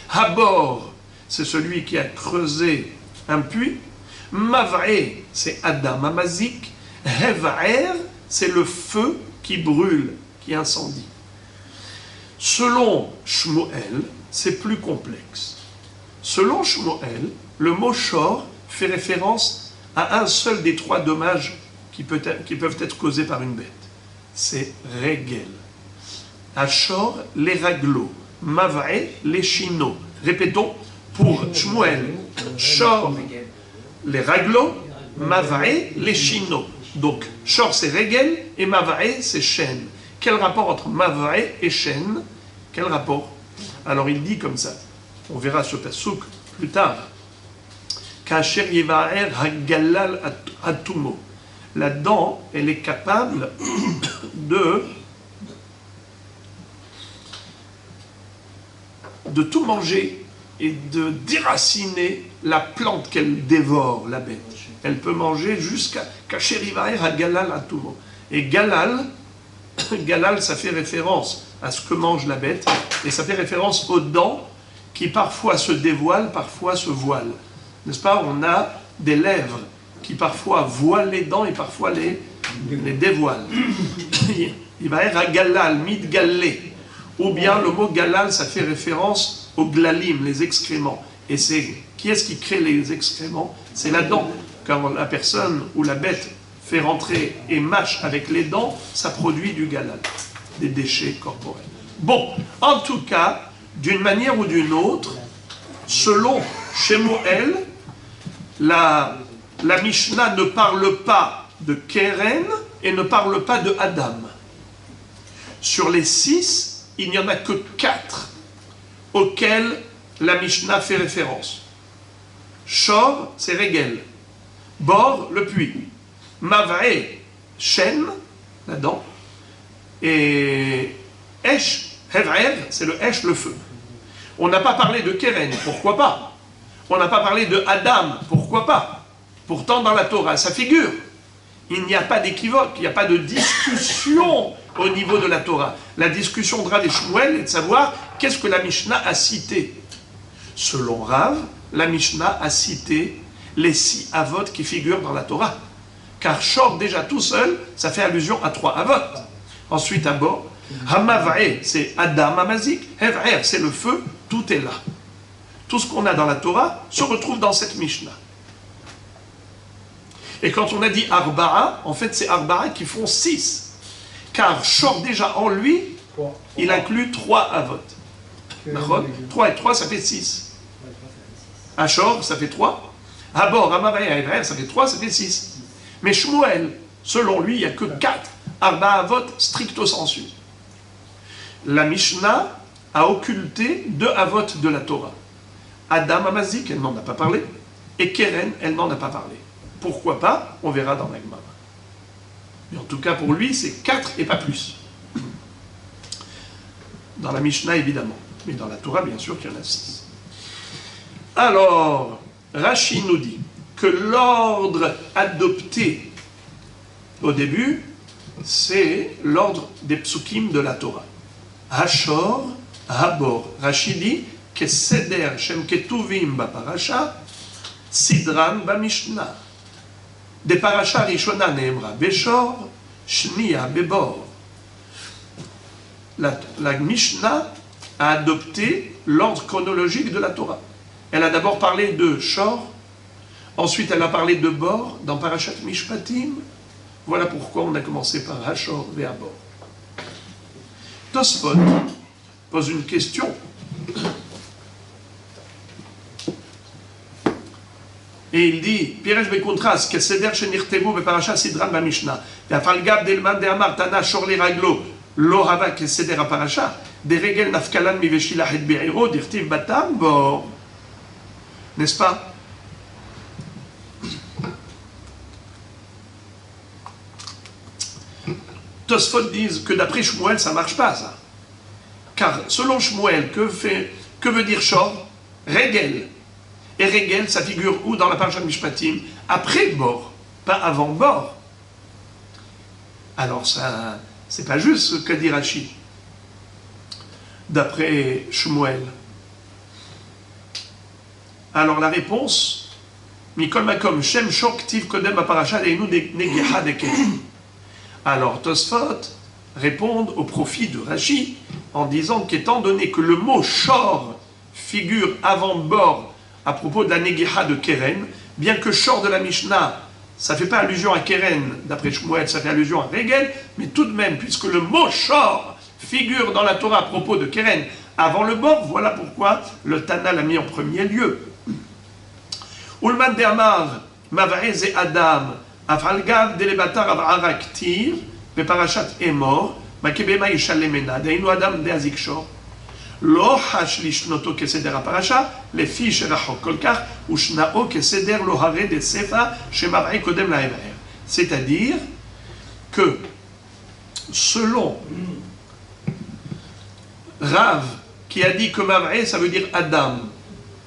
Habor, c'est celui qui a creusé un puits. Mav'e, c'est Adam Amazik. Hev'er, c'est le feu qui brûle, qui incendie. Selon Shmuel, c'est plus complexe. Selon Shmuel, le mot shor fait référence à un seul des 3 dommages qui peuvent être causés par une bête. C'est regel. Ashor, les raglos. Mav'e, les chino. Répétons, pour Shmuel, shor, les raglos. Mav'e, les chino. Donc, shor, c'est regel et mav'e, c'est chêne. Quel rapport entre mav'e et chêne? Quel rapport? Alors, il dit comme ça. On verra ce pasouk plus tard. Kasher yiva'er hagalal atumo. La dent, elle est capable de tout manger et de déraciner la plante qu'elle dévore, la bête. Elle peut manger jusqu'à Kasher yiva'er hagalal atumo. Et galal, ça fait référence à ce que mange la bête, et ça fait référence aux dents qui parfois se dévoilent, parfois se voilent. N'est-ce pas? On a des lèvres qui parfois voilent les dents et parfois les dévoilent. Il va être à galal, mid-gallé. Ou bien le mot galal, ça fait référence aux glalim, les excréments. Et c'est qui est-ce qui crée les excréments? C'est la dent. Quand la personne ou la bête fait rentrer et mâche avec les dents, ça produit du galal, des déchets corporels. Bon, en tout cas, d'une manière ou d'une autre, selon Shemuel, la Mishnah ne parle pas de Keren et ne parle pas de Adam. Sur les 6, il n'y en a que 4 auxquels la Mishnah fait référence. Shor, c'est Regel. Bor, le puits. Mav'e, chêne, la dent. Et Esh, Hev'er, c'est le Esh, le feu. On n'a pas parlé de Keren, pourquoi pas? On n'a pas parlé de Adam, pourquoi pas? Pourtant, dans la Torah, ça figure. Il n'y a pas d'équivoque, il n'y a pas de discussion au niveau de la Torah. La discussion de Rav et Shmuel est de savoir qu'est-ce que la Mishnah a cité. Selon Rav, la Mishnah a cité les 6 avot qui figurent dans la Torah. Car Shor, déjà tout seul, ça fait allusion à 3 avot. Ensuite, à bord, Hamav'e, c'est Adam Amazik, Hev'er, c'est le feu, tout est là. Tout ce qu'on a dans la Torah se retrouve dans cette Mishnah. Et quand on a dit Arba'a, en fait c'est Arba'a qui font 6. Car Shor déjà en lui, il inclut 3 avot. 3 et 3 ça fait 6. Ashor ça fait 3. Habor, Hamav'e, Hev'er, ça fait 3, ça fait 6. Mais Shmuel, selon lui, il n'y a que 4. Arba'a avot stricto sensu. La Mishnah a occulté 2 avot de la Torah. Adam Amazik, elle n'en a pas parlé, et Keren, elle n'en a pas parlé. Pourquoi pas? On verra dans la Gemara. Mais en tout cas, pour lui, c'est 4 et pas plus. Dans la Mishnah, évidemment. Mais dans la Torah, bien sûr qu'il y en a 6. Alors, Rashi nous dit que l'ordre adopté au début, c'est l'ordre des psukim de la Torah. Hashor, Habor. Rashi dit que Seder Shem Ketuvim ba parasha, Sidran ba Mishnah. De parasha Rishona Neemra Beshor, Shnia Bebor. La Mishnah a adopté l'ordre chronologique de la Torah. Elle a d'abord parlé de Shor, ensuite elle a parlé de Bor dans Parashat Mishpatim. Voilà pourquoi on a commencé par Hashor et Habor. Tosfot pose une question. Et il dit, Piresh Bekontras, que Seder Shenirtevu Beparasha Sidran Bamishna, Yafalgab Delman de Amar Tana Shorli Raglo, Lo Hava que Seder Aparasha, De Regel Nafkalan Miveshila Het Be'iro, Dirtiv Batam, Bor. N'est-ce pas? Tosfot disent que d'après Shmuel, ça ne marche pas, ça. Car selon Shmuel, que veut dire Shor? Regel. Et Regel, ça figure où dans la Parashat Mishpatim? Après Bor, pas avant Bor. Alors ça, c'est pas juste ce que dit Rashi. D'après Shmuel. Alors la réponse, Mikol Makom, Shem Shor Ktiv Kodem Aparasha Leinu Negeha Deke. Alors Tosfot répondent au profit de Rashi en disant qu'étant donné que le mot shor figure avant bord à propos de la Negiha de Keren, bien que shor de la Mishnah, ça ne fait pas allusion à Keren, d'après Shmuel, ça fait allusion à Regel, mais tout de même, puisque le mot shor figure dans la Torah à propos de Keren avant le bord, voilà pourquoi le Tana l'a mis en premier lieu. Ulman de Amar, Mav'ez et Adam, Afalgav delebatar av'ara ktir, beparashat emor, makebema yishalemena, deinu Adam de azikshor, lo hash lishnoto keseder aparasha, le fi sherachok kolkach, ushnao keseder lo hare de sefa, shemav'e kodem la ever. C'est-à-dire que, selon Rav, qui a dit que Mav'e, ça veut dire Adam.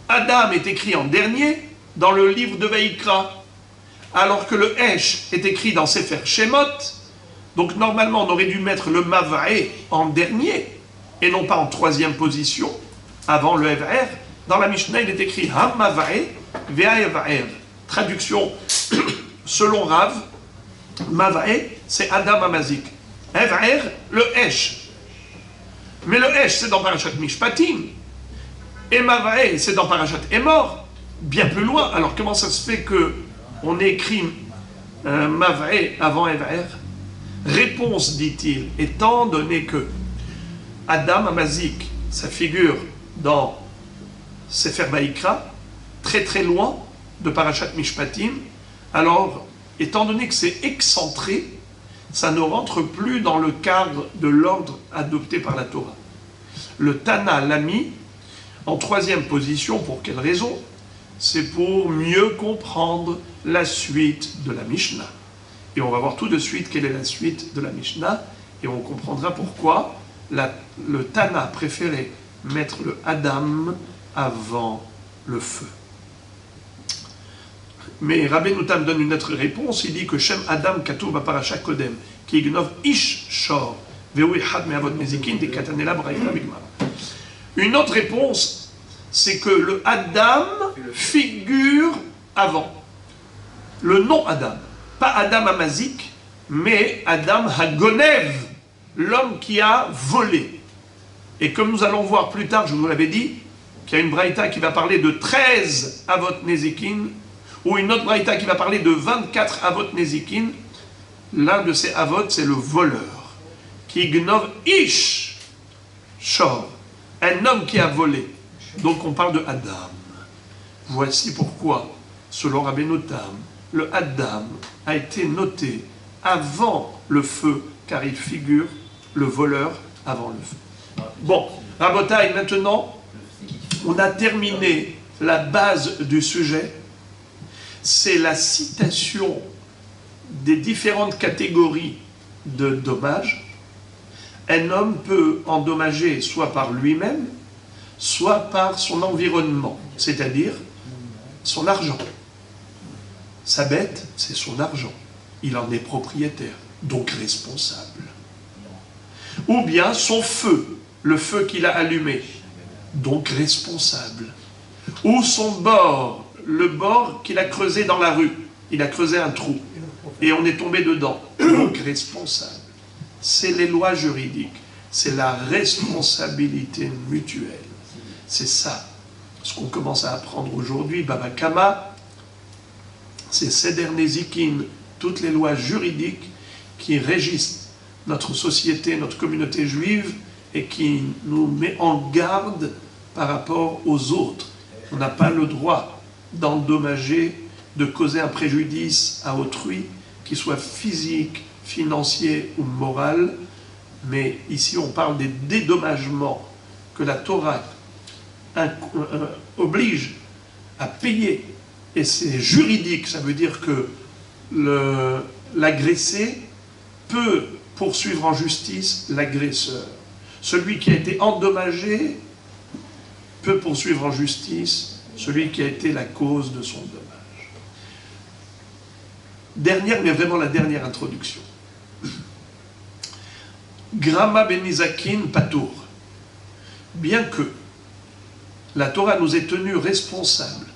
Adam est écrit en dernier dans le livre de Vaïkra, alors que le Hesh est écrit dans Sefer Shemot. Donc normalement, on aurait dû mettre le Mav'e en dernier, et non pas en troisième position, avant le Ev'er. Dans la Mishnah, il est écrit Ham Mav'e Ve'a Ev'er. Traduction selon Rav, Mav'e, c'est Adam Amazik. Ev'er, le Hesh. Mais le Hesh, c'est dans Parashat Mishpatim. Et Mav'e, c'est dans Parashat Emor, bien plus loin. Alors comment ça se fait qu'on écrit Mav'e avant Ev'er? Réponse, dit-il, étant donné que Adam Amazik, ça figure dans Sefer Vaïkra, très très loin de Parashat Mishpatim, alors, étant donné que c'est excentré, ça ne rentre plus dans le cadre de l'ordre adopté par la Torah. Le Tana l'a mis en troisième position, pour quelle raison? C'est pour mieux comprendre la suite de la Mishnah. Et on va voir tout de suite quelle est la suite de la Mishnah, et on comprendra pourquoi le Tana préférait mettre le Adam avant le feu. Mais Rabbeinu Tam donne une autre réponse, il dit que Shem Adam Katuv Aparasha Kodem, qui ignove Ish Shor, Ve'u Echad Me'avot Nezikin, de Katanela Braïta Bigmar. Une autre réponse, c'est que le Adam figure avant. Le nom Adam. Pas Adam Amazik, mais Adam Hagonev, l'homme qui a volé. Et comme nous allons voir plus tard, je vous l'avais dit, qu'il y a une braïta qui va parler de 13 Avot Nezikin, ou une autre braïta qui va parler de 24 Avot Nezikin. L'un de ces Avot, c'est le voleur, qui gnove Ish Shor, un homme qui a volé. Donc on parle de Adam. Voici pourquoi, selon Rabbeinu Tam, le Adam a été noté avant le feu, car il figure le voleur avant le feu. Bon, Rabotai, maintenant, on a terminé la base du sujet. C'est la citation des différentes catégories de dommages. Un homme peut endommager soit par lui-même, soit par son environnement, c'est-à-dire son argent. Sa bête, c'est son argent. Il en est propriétaire, donc responsable. Ou bien son feu, le feu qu'il a allumé, donc responsable. Ou son bord, le bord qu'il a creusé dans la rue. Il a creusé un trou et on est tombé dedans, donc responsable. C'est les lois juridiques, c'est la responsabilité mutuelle. C'est ça, ce qu'on commence à apprendre aujourd'hui, Baba Kama, c'est Seder Nezikin, toutes les lois juridiques qui régissent notre société, notre communauté juive, et qui nous met en garde par rapport aux autres. On n'a pas le droit d'endommager, de causer un préjudice à autrui, qu'il soit physique, financier ou moral, mais ici on parle des dédommagements que la Torah oblige à payer, et c'est juridique, ça veut dire que l'agressé peut poursuivre en justice l'agresseur. Celui qui a été endommagé peut poursuivre en justice celui qui a été la cause de son dommage. Dernière, mais vraiment la dernière introduction. Grama benizakin patour. Bien que la Torah nous ait tenus responsables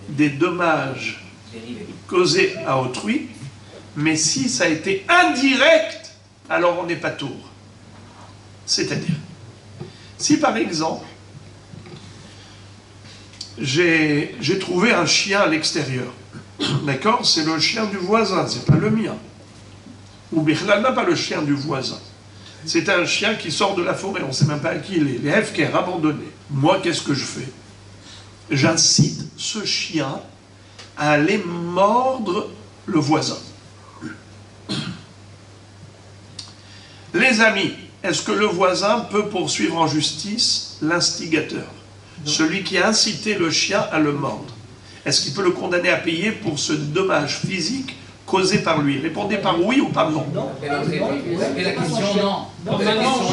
des dommages causés à autrui, mais si ça a été indirect, alors on n'est pas tour. C'est-à-dire, si par exemple, j'ai trouvé un chien à l'extérieur, d'accord? C'est le chien du voisin, c'est pas le mien. Ou Bichlal n'a pas le chien du voisin. C'est un chien qui sort de la forêt, on ne sait même pas à qui il est. Les Hefker abandonnés. Moi, qu'est-ce que je fais? J'incite ce chien à aller mordre le voisin. Les amis, est-ce que le voisin peut poursuivre en justice l'instigateur? Celui qui a incité le chien à le mordre. Est-ce qu'il peut le condamner à payer pour ce dommage physique causé par lui? Répondez par oui ou par non. Et la question non. Normalement,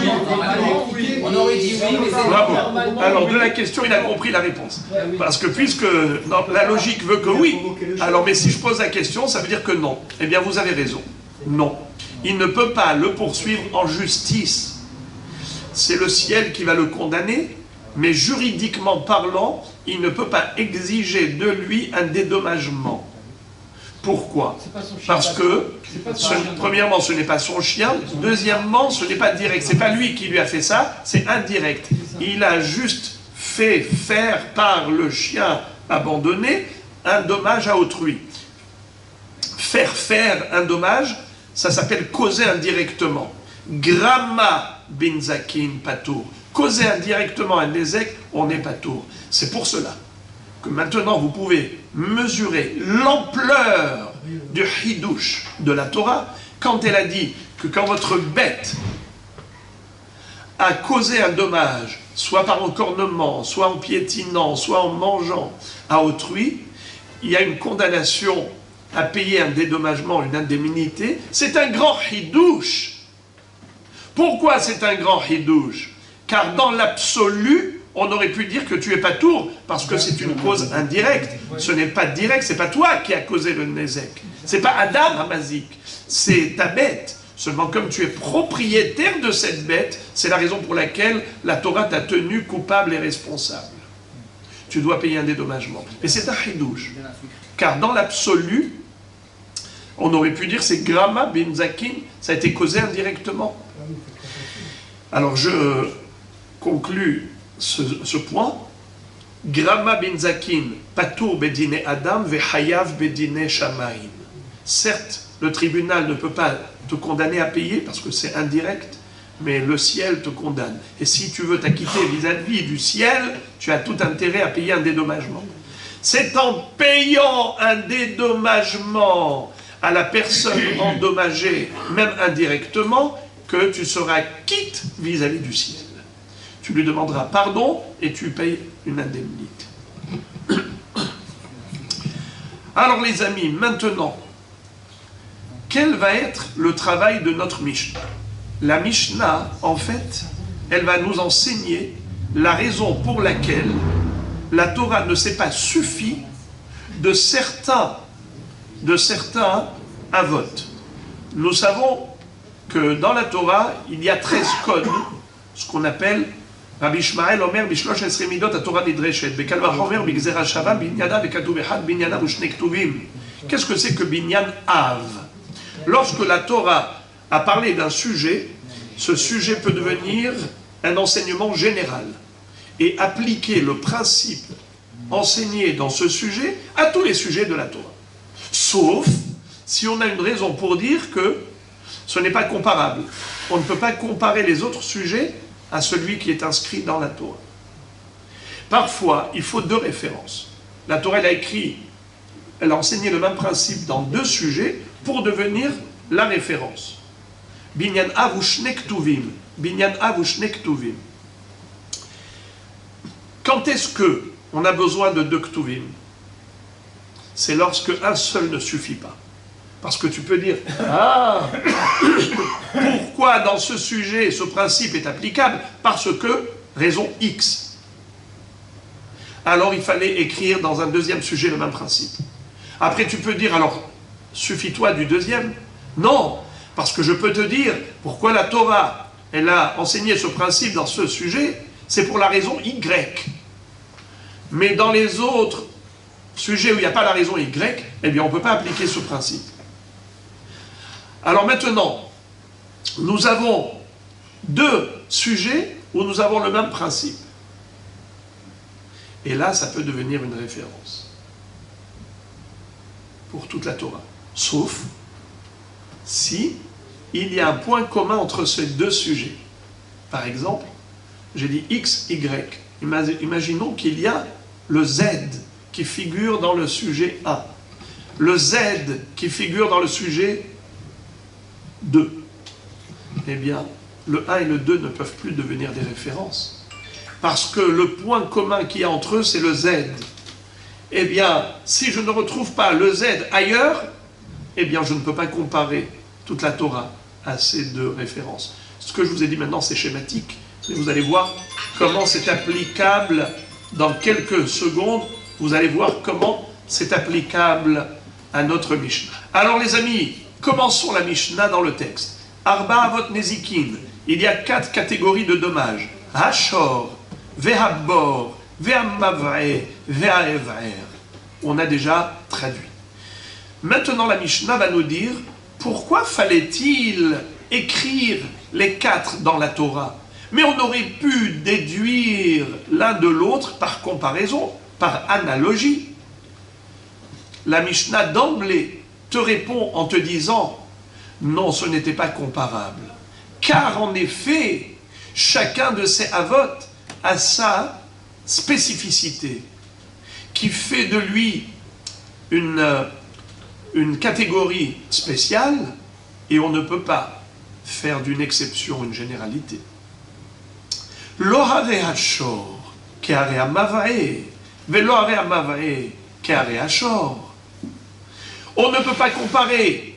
oui. On aurait dit oui, mais c'est Bravo. Alors, de la question, il a compris la réponse. Parce que puisque non, la logique veut que oui, alors mais si je pose la question, ça veut dire que non. Eh bien, vous avez raison. Non. Il ne peut pas le poursuivre en justice. C'est le ciel qui va le condamner, mais juridiquement parlant, il ne peut pas exiger de lui un dédommagement. Pourquoi? Parce que, premièrement, ce n'est pas son chien. Deuxièmement, ce n'est pas direct. Ce n'est pas lui qui lui a fait ça, c'est indirect. Il a juste fait faire par le chien abandonné un dommage à autrui. Faire faire un dommage, ça s'appelle causer indirectement. Gramma binzakin patour. Causer indirectement un nézek, on n'est pas tour. C'est pour cela que maintenant vous pouvez mesurer l'ampleur du hidouche de la Torah quand elle a dit que quand votre bête a causé un dommage, soit par encornement, soit en piétinant, soit en mangeant à autrui, il y a une condamnation à payer un dédommagement, une indemnité. C'est un grand hidouche. Pourquoi c'est un grand hidouche? Car dans l'absolu, on aurait pu dire que tu es pas tour, parce que c'est une cause indirecte. Ce n'est pas direct, c'est pas toi qui as causé le nézek. C'est pas Adam Hamazik, c'est ta bête. Seulement comme tu es propriétaire de cette bête, c'est la raison pour laquelle la Torah t'a tenu coupable et responsable. Tu dois payer un dédommagement. Et c'est un chidouche. Car dans l'absolu, on aurait pu dire c'est Grama bin Zakin, ça a été causé indirectement. Alors je conclus ce point. Grama bin Zakin, Patour bedine Adam, Vehayav bedine Shamaim. Certes, le tribunal ne peut pas te condamner à payer parce que c'est indirect, mais le ciel te condamne. Et si tu veux t'acquitter vis-à-vis du ciel, tu as tout intérêt à payer un dédommagement. C'est en payant un dédommagement à la personne endommagée, même indirectement, que tu seras quitte vis-à-vis du ciel. Tu lui demanderas pardon et tu payes une indemnité. Alors les amis, maintenant, quel va être le travail de notre Mishnah? La Mishnah, en fait, elle va nous enseigner la raison pour laquelle la Torah ne s'est pas suffit de certains avot. Nous savons que dans la Torah, il y a 13 codes, ce qu'on appelle Rabbi Ishmael Omer Bishlosh Esrei Midot HaTorah Nidreshet Bekal Vachomer Bigzera Shava Binyana Bekatuv Echad Binyana Ushne Ktuvim. Qu'est-ce que c'est que Binyan Av? Lorsque la Torah a parlé d'un sujet, ce sujet peut devenir un enseignement général et appliquer le principe enseigné dans ce sujet à tous les sujets de la Torah. Sauf si on a une raison pour dire que ce n'est pas comparable. On ne peut pas comparer les autres sujets à celui qui est inscrit dans la Torah. Parfois, il faut deux références. La Torah, elle a enseigné le même principe dans deux sujets pour devenir la référence. Binyan avushne ktuvim. Binyan avushne ktuvim. Quand est-ce que on a besoin de deux ktuvim? C'est lorsque un seul ne suffit pas. Parce que tu peux dire, ah, pourquoi dans ce sujet ce principe est applicable? Parce que, raison X. Alors il fallait écrire dans un deuxième sujet le même principe. Après tu peux dire, alors, suffis-toi du deuxième? Non, parce que je peux te dire, pourquoi la Torah, elle a enseigné ce principe dans ce sujet, c'est pour la raison Y. Mais dans les autres sujets où il n'y a pas la raison Y, eh bien on ne peut pas appliquer ce principe. Alors maintenant, nous avons deux sujets où nous avons le même principe. Et là, ça peut devenir une référence pour toute la Torah. Sauf si il y a un point commun entre ces deux sujets. Par exemple, j'ai dit X, Y. Imaginons qu'il y a le Z qui figure dans le sujet 1, le Z qui figure dans le sujet 2. Eh bien, le 1 et le 2 ne peuvent plus devenir des références. Parce que le point commun qu'il y a entre eux, c'est le Z. Eh bien, si je ne retrouve pas le Z ailleurs, eh bien, je ne peux pas comparer toute la Torah à ces deux références. Ce que je vous ai dit maintenant, c'est schématique, mais vous allez voir comment c'est applicable dans quelques secondes. Vous allez voir comment c'est applicable à notre Mishnah. Alors les amis, commençons la Mishnah dans le texte. Arba avot nezikin, il y a 4 catégories de dommages. Hashor, vehabor, vehamavre, vehaevrer. On a déjà traduit. Maintenant la Mishnah va nous dire pourquoi fallait-il écrire les 4 dans la Torah? Mais on aurait pu déduire l'un de l'autre par comparaison, par analogie. La Mishnah d'emblée te répond en te disant non, ce n'était pas comparable. Car en effet, chacun de ces avot a sa spécificité qui fait de lui une catégorie spéciale et on ne peut pas faire d'une exception une généralité. Lo hare hashor ke hare hamavae velo hare hamavae ke hare hashor. On ne peut pas comparer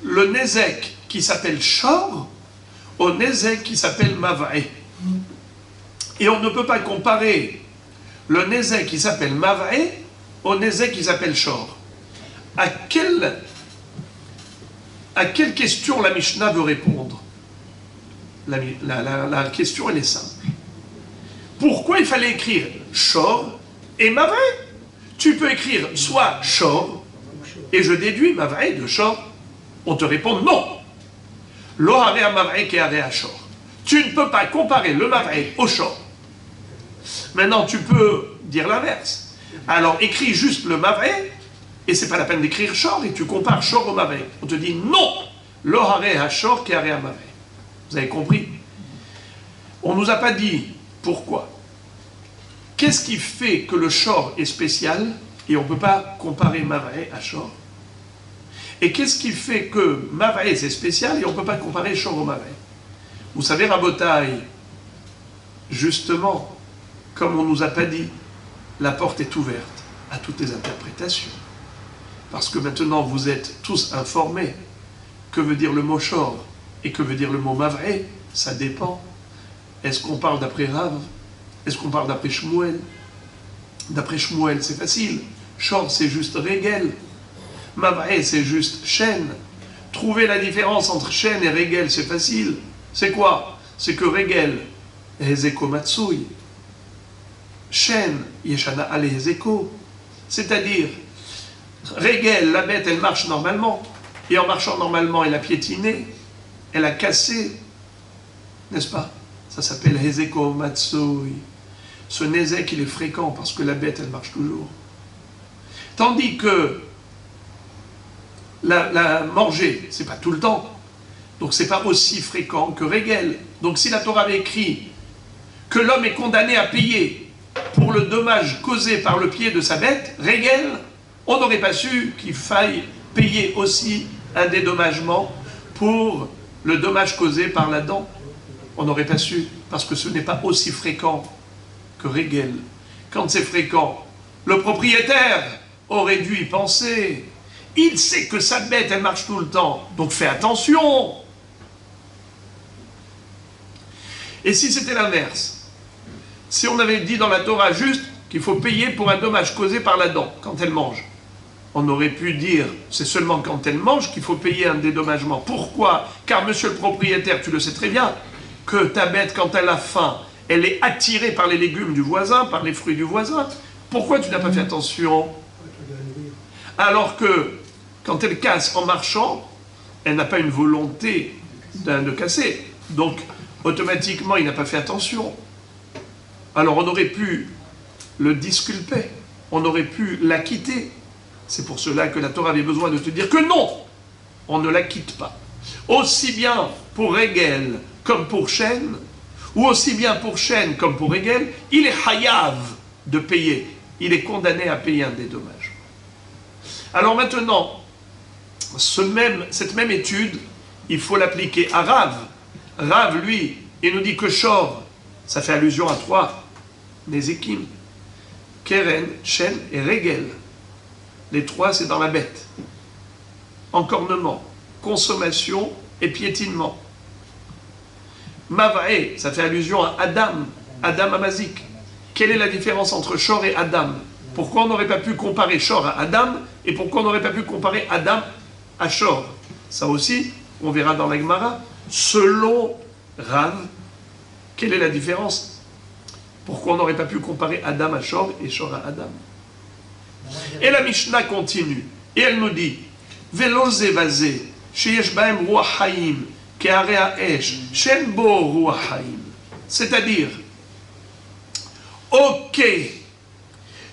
le Nézek qui s'appelle Shor au Nézek qui s'appelle Mavae. Et on ne peut pas comparer le Nézek qui s'appelle Mavae au Nézek qui s'appelle Shor. À quelle question la Mishnah veut répondre? La question, elle est simple. Pourquoi il fallait écrire Shor et Mavae? Tu peux écrire soit Shor, et je déduis Mavae de Shor. On te répond non. Lo hare Mavae ke hare hashor. Tu ne peux pas comparer le Mavae au Shor. Maintenant, tu peux dire l'inverse. Alors, écris juste le Mavae, et c'est pas la peine d'écrire Shor, et tu compares Shor au Mavae. On te dit non. Lo hare hashor ke hare Mavae. Vous avez compris? On ne nous a pas dit pourquoi. Qu'est-ce qui fait que le Shor est spécial, et on ne peut pas comparer Mavae à Shor? Et qu'est-ce qui fait que Mavae c'est spécial et on ne peut pas comparer Shor au Mavae? Vous savez, Rabotai, justement, comme on ne nous a pas dit, la porte est ouverte à toutes les interprétations. Parce que maintenant vous êtes tous informés. Que veut dire le mot Shor et que veut dire le mot Mavae? Ça dépend. Est-ce qu'on parle d'après Rav? Est-ce qu'on parle d'après Shmuel? D'après Shmuel, c'est facile. Shor, c'est juste Régel. Mavae, c'est juste chaîne. Trouver la différence entre chaîne et Régel, c'est facile. C'est quoi? C'est que Régel, Hezeko Matsui. Chaîne, Yeshana Ale Hezeko. C'est-à-dire, Régel, la bête, elle marche normalement. Et en marchant normalement, elle a piétiné, elle a cassé. N'est-ce pas? Ça s'appelle Hezeko Matsui. Ce Nézek, il est fréquent parce que la bête, elle marche toujours. Tandis que la manger, c'est pas tout le temps. Donc c'est pas aussi fréquent que Régel. Donc si la Torah avait écrit que l'homme est condamné à payer pour le dommage causé par le pied de sa bête, Régel, on n'aurait pas su qu'il faille payer aussi un dédommagement pour le dommage causé par la dent. On n'aurait pas su, parce que ce n'est pas aussi fréquent que Régel. Quand c'est fréquent, le propriétaire aurait dû y penser. Il sait que sa bête, elle marche tout le temps, donc fais attention. Et si c'était l'inverse? Si on avait dit dans la Torah juste qu'il faut payer pour un dommage causé par la dent, quand elle mange, on aurait pu dire, c'est seulement quand elle mange qu'il faut payer un dédommagement. Pourquoi? Car monsieur le propriétaire, tu le sais très bien, que ta bête, quand elle a faim, elle est attirée par les légumes du voisin, par les fruits du voisin. Pourquoi tu n'as pas fait attention? Alors que, quand elle casse en marchant, elle n'a pas une volonté de casser. Donc, automatiquement il n'a pas fait attention. Alors on aurait pu le disculper, on aurait pu l'acquitter. C'est pour cela que la Torah avait besoin de te dire que non, on ne l'acquitte pas. Aussi bien pour Régel comme pour Shen, ou aussi bien pour Shen comme pour Régel, il est hayav de payer. Il est condamné à payer un dédommagement. Alors maintenant, cette même étude, il faut l'appliquer à Rav. Rav, lui, il nous dit que Shor, ça fait allusion à 3 Nézikim, Keren, Shen et Régel. Les 3, c'est dans la bête. Encornement, consommation et piétinement. Mavae, ça fait allusion à Adam, Adam Amazik. Quelle est la différence entre Shor et Adam? Pourquoi on n'aurait pas pu comparer Shor à Adam et pourquoi on n'aurait pas pu comparer Adam à Shor? Ça aussi, on verra dans la Gemara. Selon Rav, quelle est la différence? Pourquoi on n'aurait pas pu comparer Adam à Shor et Shor à Adam? Et la Mishnah continue et elle nous dit Velo zevazé sheyesh bahem ruach haim ke'arei ha'esh shen bo ruach haim. C'est-à-dire, ok,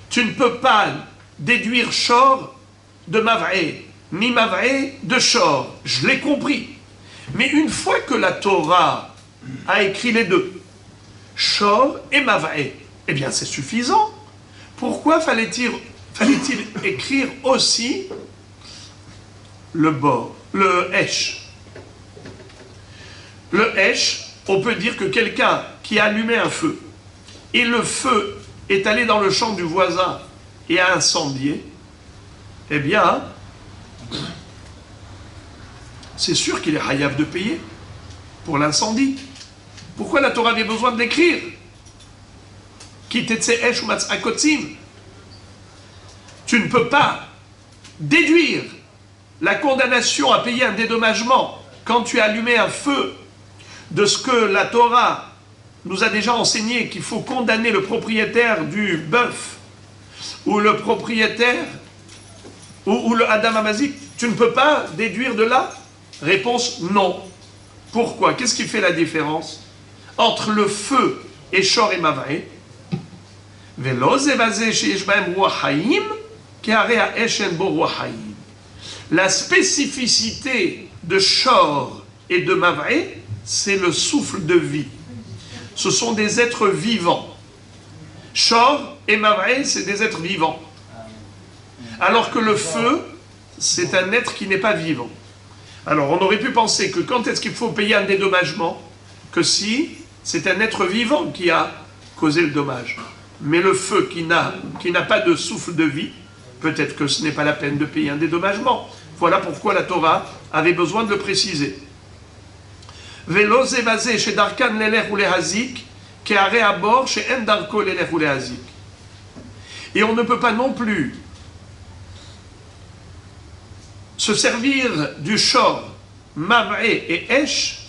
tu ne peux pas déduire Shor de Mav'e, ni Mav'e de Shor. Je l'ai compris. Mais une fois que la Torah a écrit les deux, Shor et Mav'e, eh bien c'est suffisant. Pourquoi fallait-il écrire aussi le bor, le Esh? Le Esh, on peut dire que quelqu'un qui a allumé un feu, et le feu est allé dans le champ du voisin et a incendié, eh bien, c'est sûr qu'il est hayav de payer pour l'incendie. Pourquoi la Torah avait besoin de l'écrire? Kitetse esh ou matzakotzim. Tu ne peux pas déduire la condamnation à payer un dédommagement quand tu as allumé un feu de ce que la Torah nous a déjà enseigné, qu'il faut condamner le propriétaire du bœuf ou le propriétaire ou le Adam Amazik. Tu ne peux pas déduire de là? Réponse non. Pourquoi? Qu'est-ce qui fait la différence entre le feu et Shor et Mav'e? La spécificité de Shor et de Mav'e, c'est le souffle de vie. Ce sont des êtres vivants. Shor et Mav'e, c'est des êtres vivants. Alors que le feu, c'est un être qui n'est pas vivant. Alors on aurait pu penser que quand est-ce qu'il faut payer un dédommagement? Que si c'est un être vivant qui a causé le dommage. Mais le feu qui n'a pas de souffle de vie, peut-être que ce n'est pas la peine de payer un dédommagement. Voilà pourquoi la Torah avait besoin de le préciser. Velo zevazé chez Darkan leler ou lehazik, ke'are abor chez Endarko leler ou lehazik. Et on ne peut pas non plus se servir du Shor, Mav'e et Esh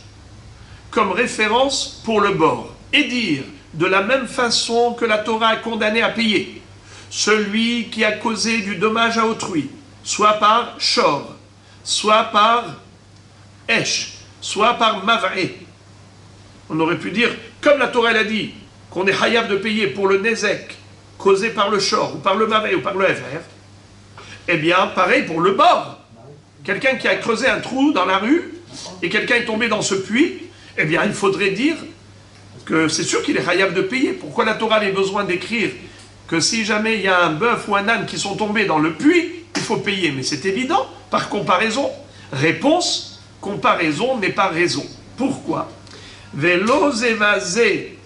comme référence pour le bord et dire de la même façon que la Torah a condamné à payer celui qui a causé du dommage à autrui, soit par Shor, soit par Esh, soit par Mav'e. On aurait pu dire, comme la Torah l'a dit, qu'on est hayav de payer pour le Nezek causé par le Shor, ou par le Mav'e, ou par le Ever, eh bien, pareil pour le bord. Quelqu'un qui a creusé un trou dans la rue, et quelqu'un est tombé dans ce puits, eh bien, il faudrait dire que c'est sûr qu'il est hayav de payer. Pourquoi la Torah avait besoin d'écrire que si jamais il y a un bœuf ou un âne qui sont tombés dans le puits, il faut payer? Mais c'est évident, par comparaison. Réponse, comparaison n'est pas raison. Pourquoi? Velo zevazé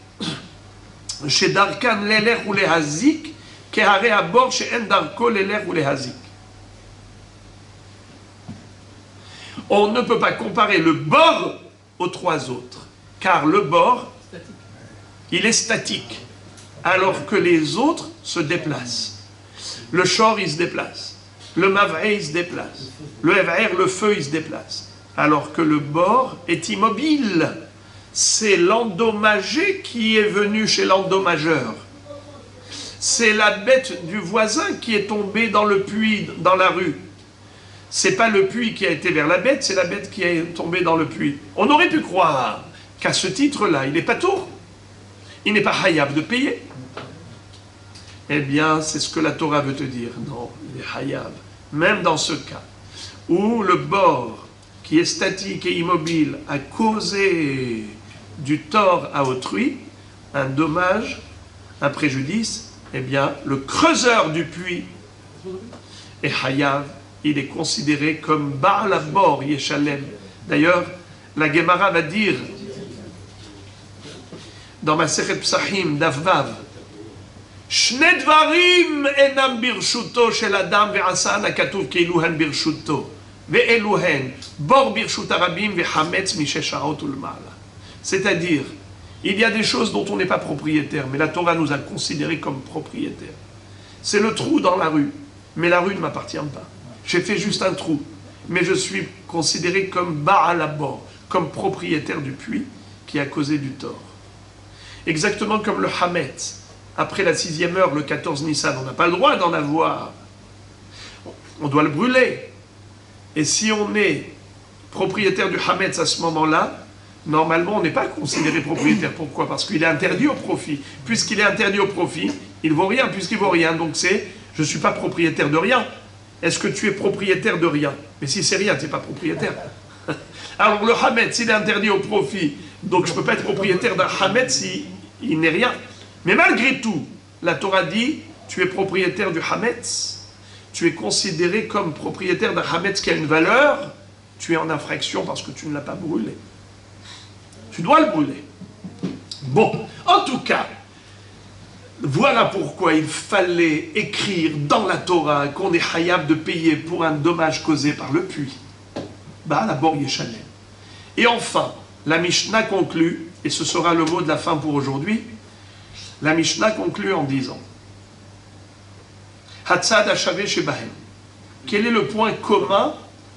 chez Darkan leler ou lehazik, ke'are abor chez Endarko leler ou lehazik. On ne peut pas comparer le bord aux 3 autres, car le bord, il est statique, alors que les autres se déplacent. Le Shor, il se déplace. Le Mav'e, il se déplace. Le Ever, le feu, il se déplace. Alors que le bord est immobile. C'est l'endommagé qui est venu chez l'endommageur. C'est la bête du voisin qui est tombée dans le puits, dans la rue. C'est pas le puits qui a été vers la bête, c'est la bête qui est tombée dans le puits. On aurait pu croire qu'à ce titre-là, il n'est pas tour. Il n'est pas hayab de payer. Eh bien, c'est ce que la Torah veut te dire. Non, il est hayab. Même dans ce cas, où le bord qui est statique et immobile a causé du tort à autrui, un dommage, un préjudice, eh bien, le creuseur du puits est hayab. Il est considéré comme Baal Abor Yeshalem. D'ailleurs, la Gemara va dire dans ma Masechet Psachim d'Avvav, Shne dvarim enam birshuto shel adam ve'asan hakatuv keiluhen birshuto ve'eluhen bor birshut harabim ve'hametz mishesh sha'ot ulmala. C'est-à-dire, il y a des choses dont on n'est pas propriétaire, mais la Torah nous a considérés comme propriétaires. C'est le trou dans la rue, mais la rue ne m'appartient pas. J'ai fait juste un trou, mais je suis considéré comme Baal Abor, comme propriétaire du puits qui a causé du tort. Exactement comme le Hametz. Après la 6e heure, le 14 Nissan, on n'a pas le droit d'en avoir. On doit le brûler. Et si on est propriétaire du Hametz à ce moment-là, normalement, on n'est pas considéré propriétaire. Pourquoi? Parce qu'il est interdit au profit. Puisqu'il est interdit au profit, il ne vaut rien. Puisqu'il ne vaut rien, donc c'est « je ne suis pas propriétaire de rien ». Est-ce que tu es propriétaire de rien? Mais si c'est rien, tu n'es pas propriétaire. Alors le Hametz, s'il est interdit au profit, donc je ne peux pas être propriétaire d'un Hametz s'il n'est rien. Mais malgré tout, la Torah dit, tu es propriétaire du Hametz, tu es considéré comme propriétaire d'un Hametz qui a une valeur, tu es en infraction parce que tu ne l'as pas brûlé. Tu dois le brûler. Bon, en tout cas, voilà pourquoi il fallait écrire dans la Torah qu'on est hayab de payer pour un dommage causé par le puits. Baal Abor Yeshalem. Et enfin, la Mishnah conclut, et ce sera le mot de la fin pour aujourd'hui, la Mishnah conclut en disant Hatzad Hashaveh Shebahem. Quel est le point commun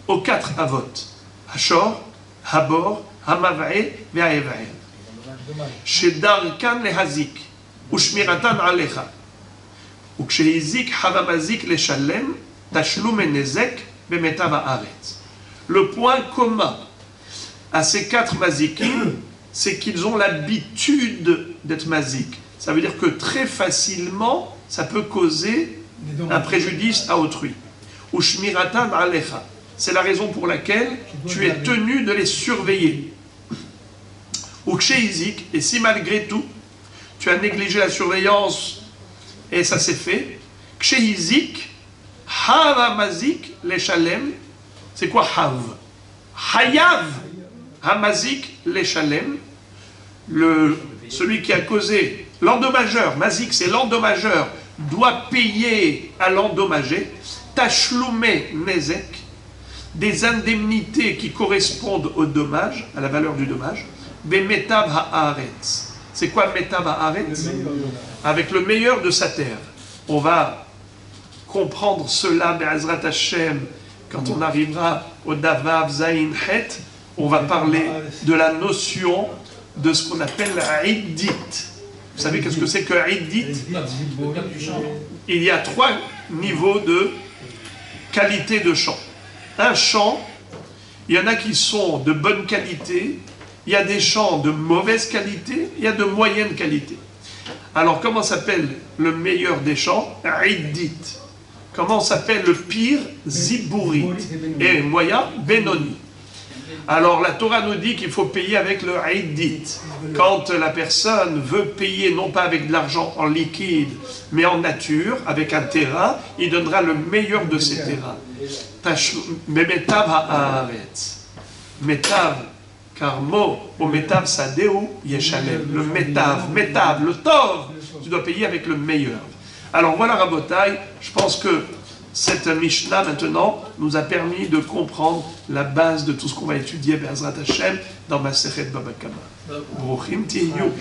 aux 4 avot? Hashor, Habor, Hamav'e, Ve'aev'e. Shedarkan lehazik. ושמירתן עליך. וכשהזיק חב המזיק לשלם, תשלום הנזק במיטב הארץ. Le point commun à ces 4 mazikim, c'est qu'ils ont l'habitude d'être mazik. Ça veut dire que très facilement, ça peut causer un préjudice à autrui. Ushmiratan alecha. C'est la raison pour laquelle tu es tenu de les surveiller. Uksheizik, et si malgré tout, tu as négligé la surveillance et ça s'est fait. Kshehizik, Havamazik, leshalem. C'est quoi Hav? Hayav, Hamazik, leshalem. Celui qui a causé l'endommageur, Mazik, c'est l'endommageur, doit payer à l'endommagé. Tashlume nezek, des indemnités qui correspondent au dommage, à la valeur du dommage. Bemetav haaretz. C'est quoi Metav haaretz? Avec le meilleur de sa terre. On va comprendre cela, Be'ezrat Hashem, quand on arrivera au Davav Zayin Het, on va parler de la notion de ce qu'on appelle Iddit. Vous savez qu'est-ce que c'est que Iddit? Il y a 3 niveaux de qualité de chant. Un chant, il y en a qui sont de bonne qualité, il y a des chants de mauvaise qualité, il y a de moyenne qualité. Alors, comment s'appelle le meilleur des chants? Iddit. Comment s'appelle le pire? Ziburit. Et moyen? Benoni. Alors, la Torah nous dit qu'il faut payer avec le Iddit. Quand la personne veut payer, non pas avec de l'argent en liquide, mais en nature, avec un terrain, il donnera le meilleur de ses terrains. Metav haaretz. Metav. Car mot au metav sadeu yeshalem. Le metav, le tov, tu dois payer avec le meilleur. Alors voilà Rabotai, je pense que cette Mishnah maintenant nous a permis de comprendre la base de tout ce qu'on va étudier Be'ezrat Hashem dans Masechet Baba Kama. Bruchim tihiyu.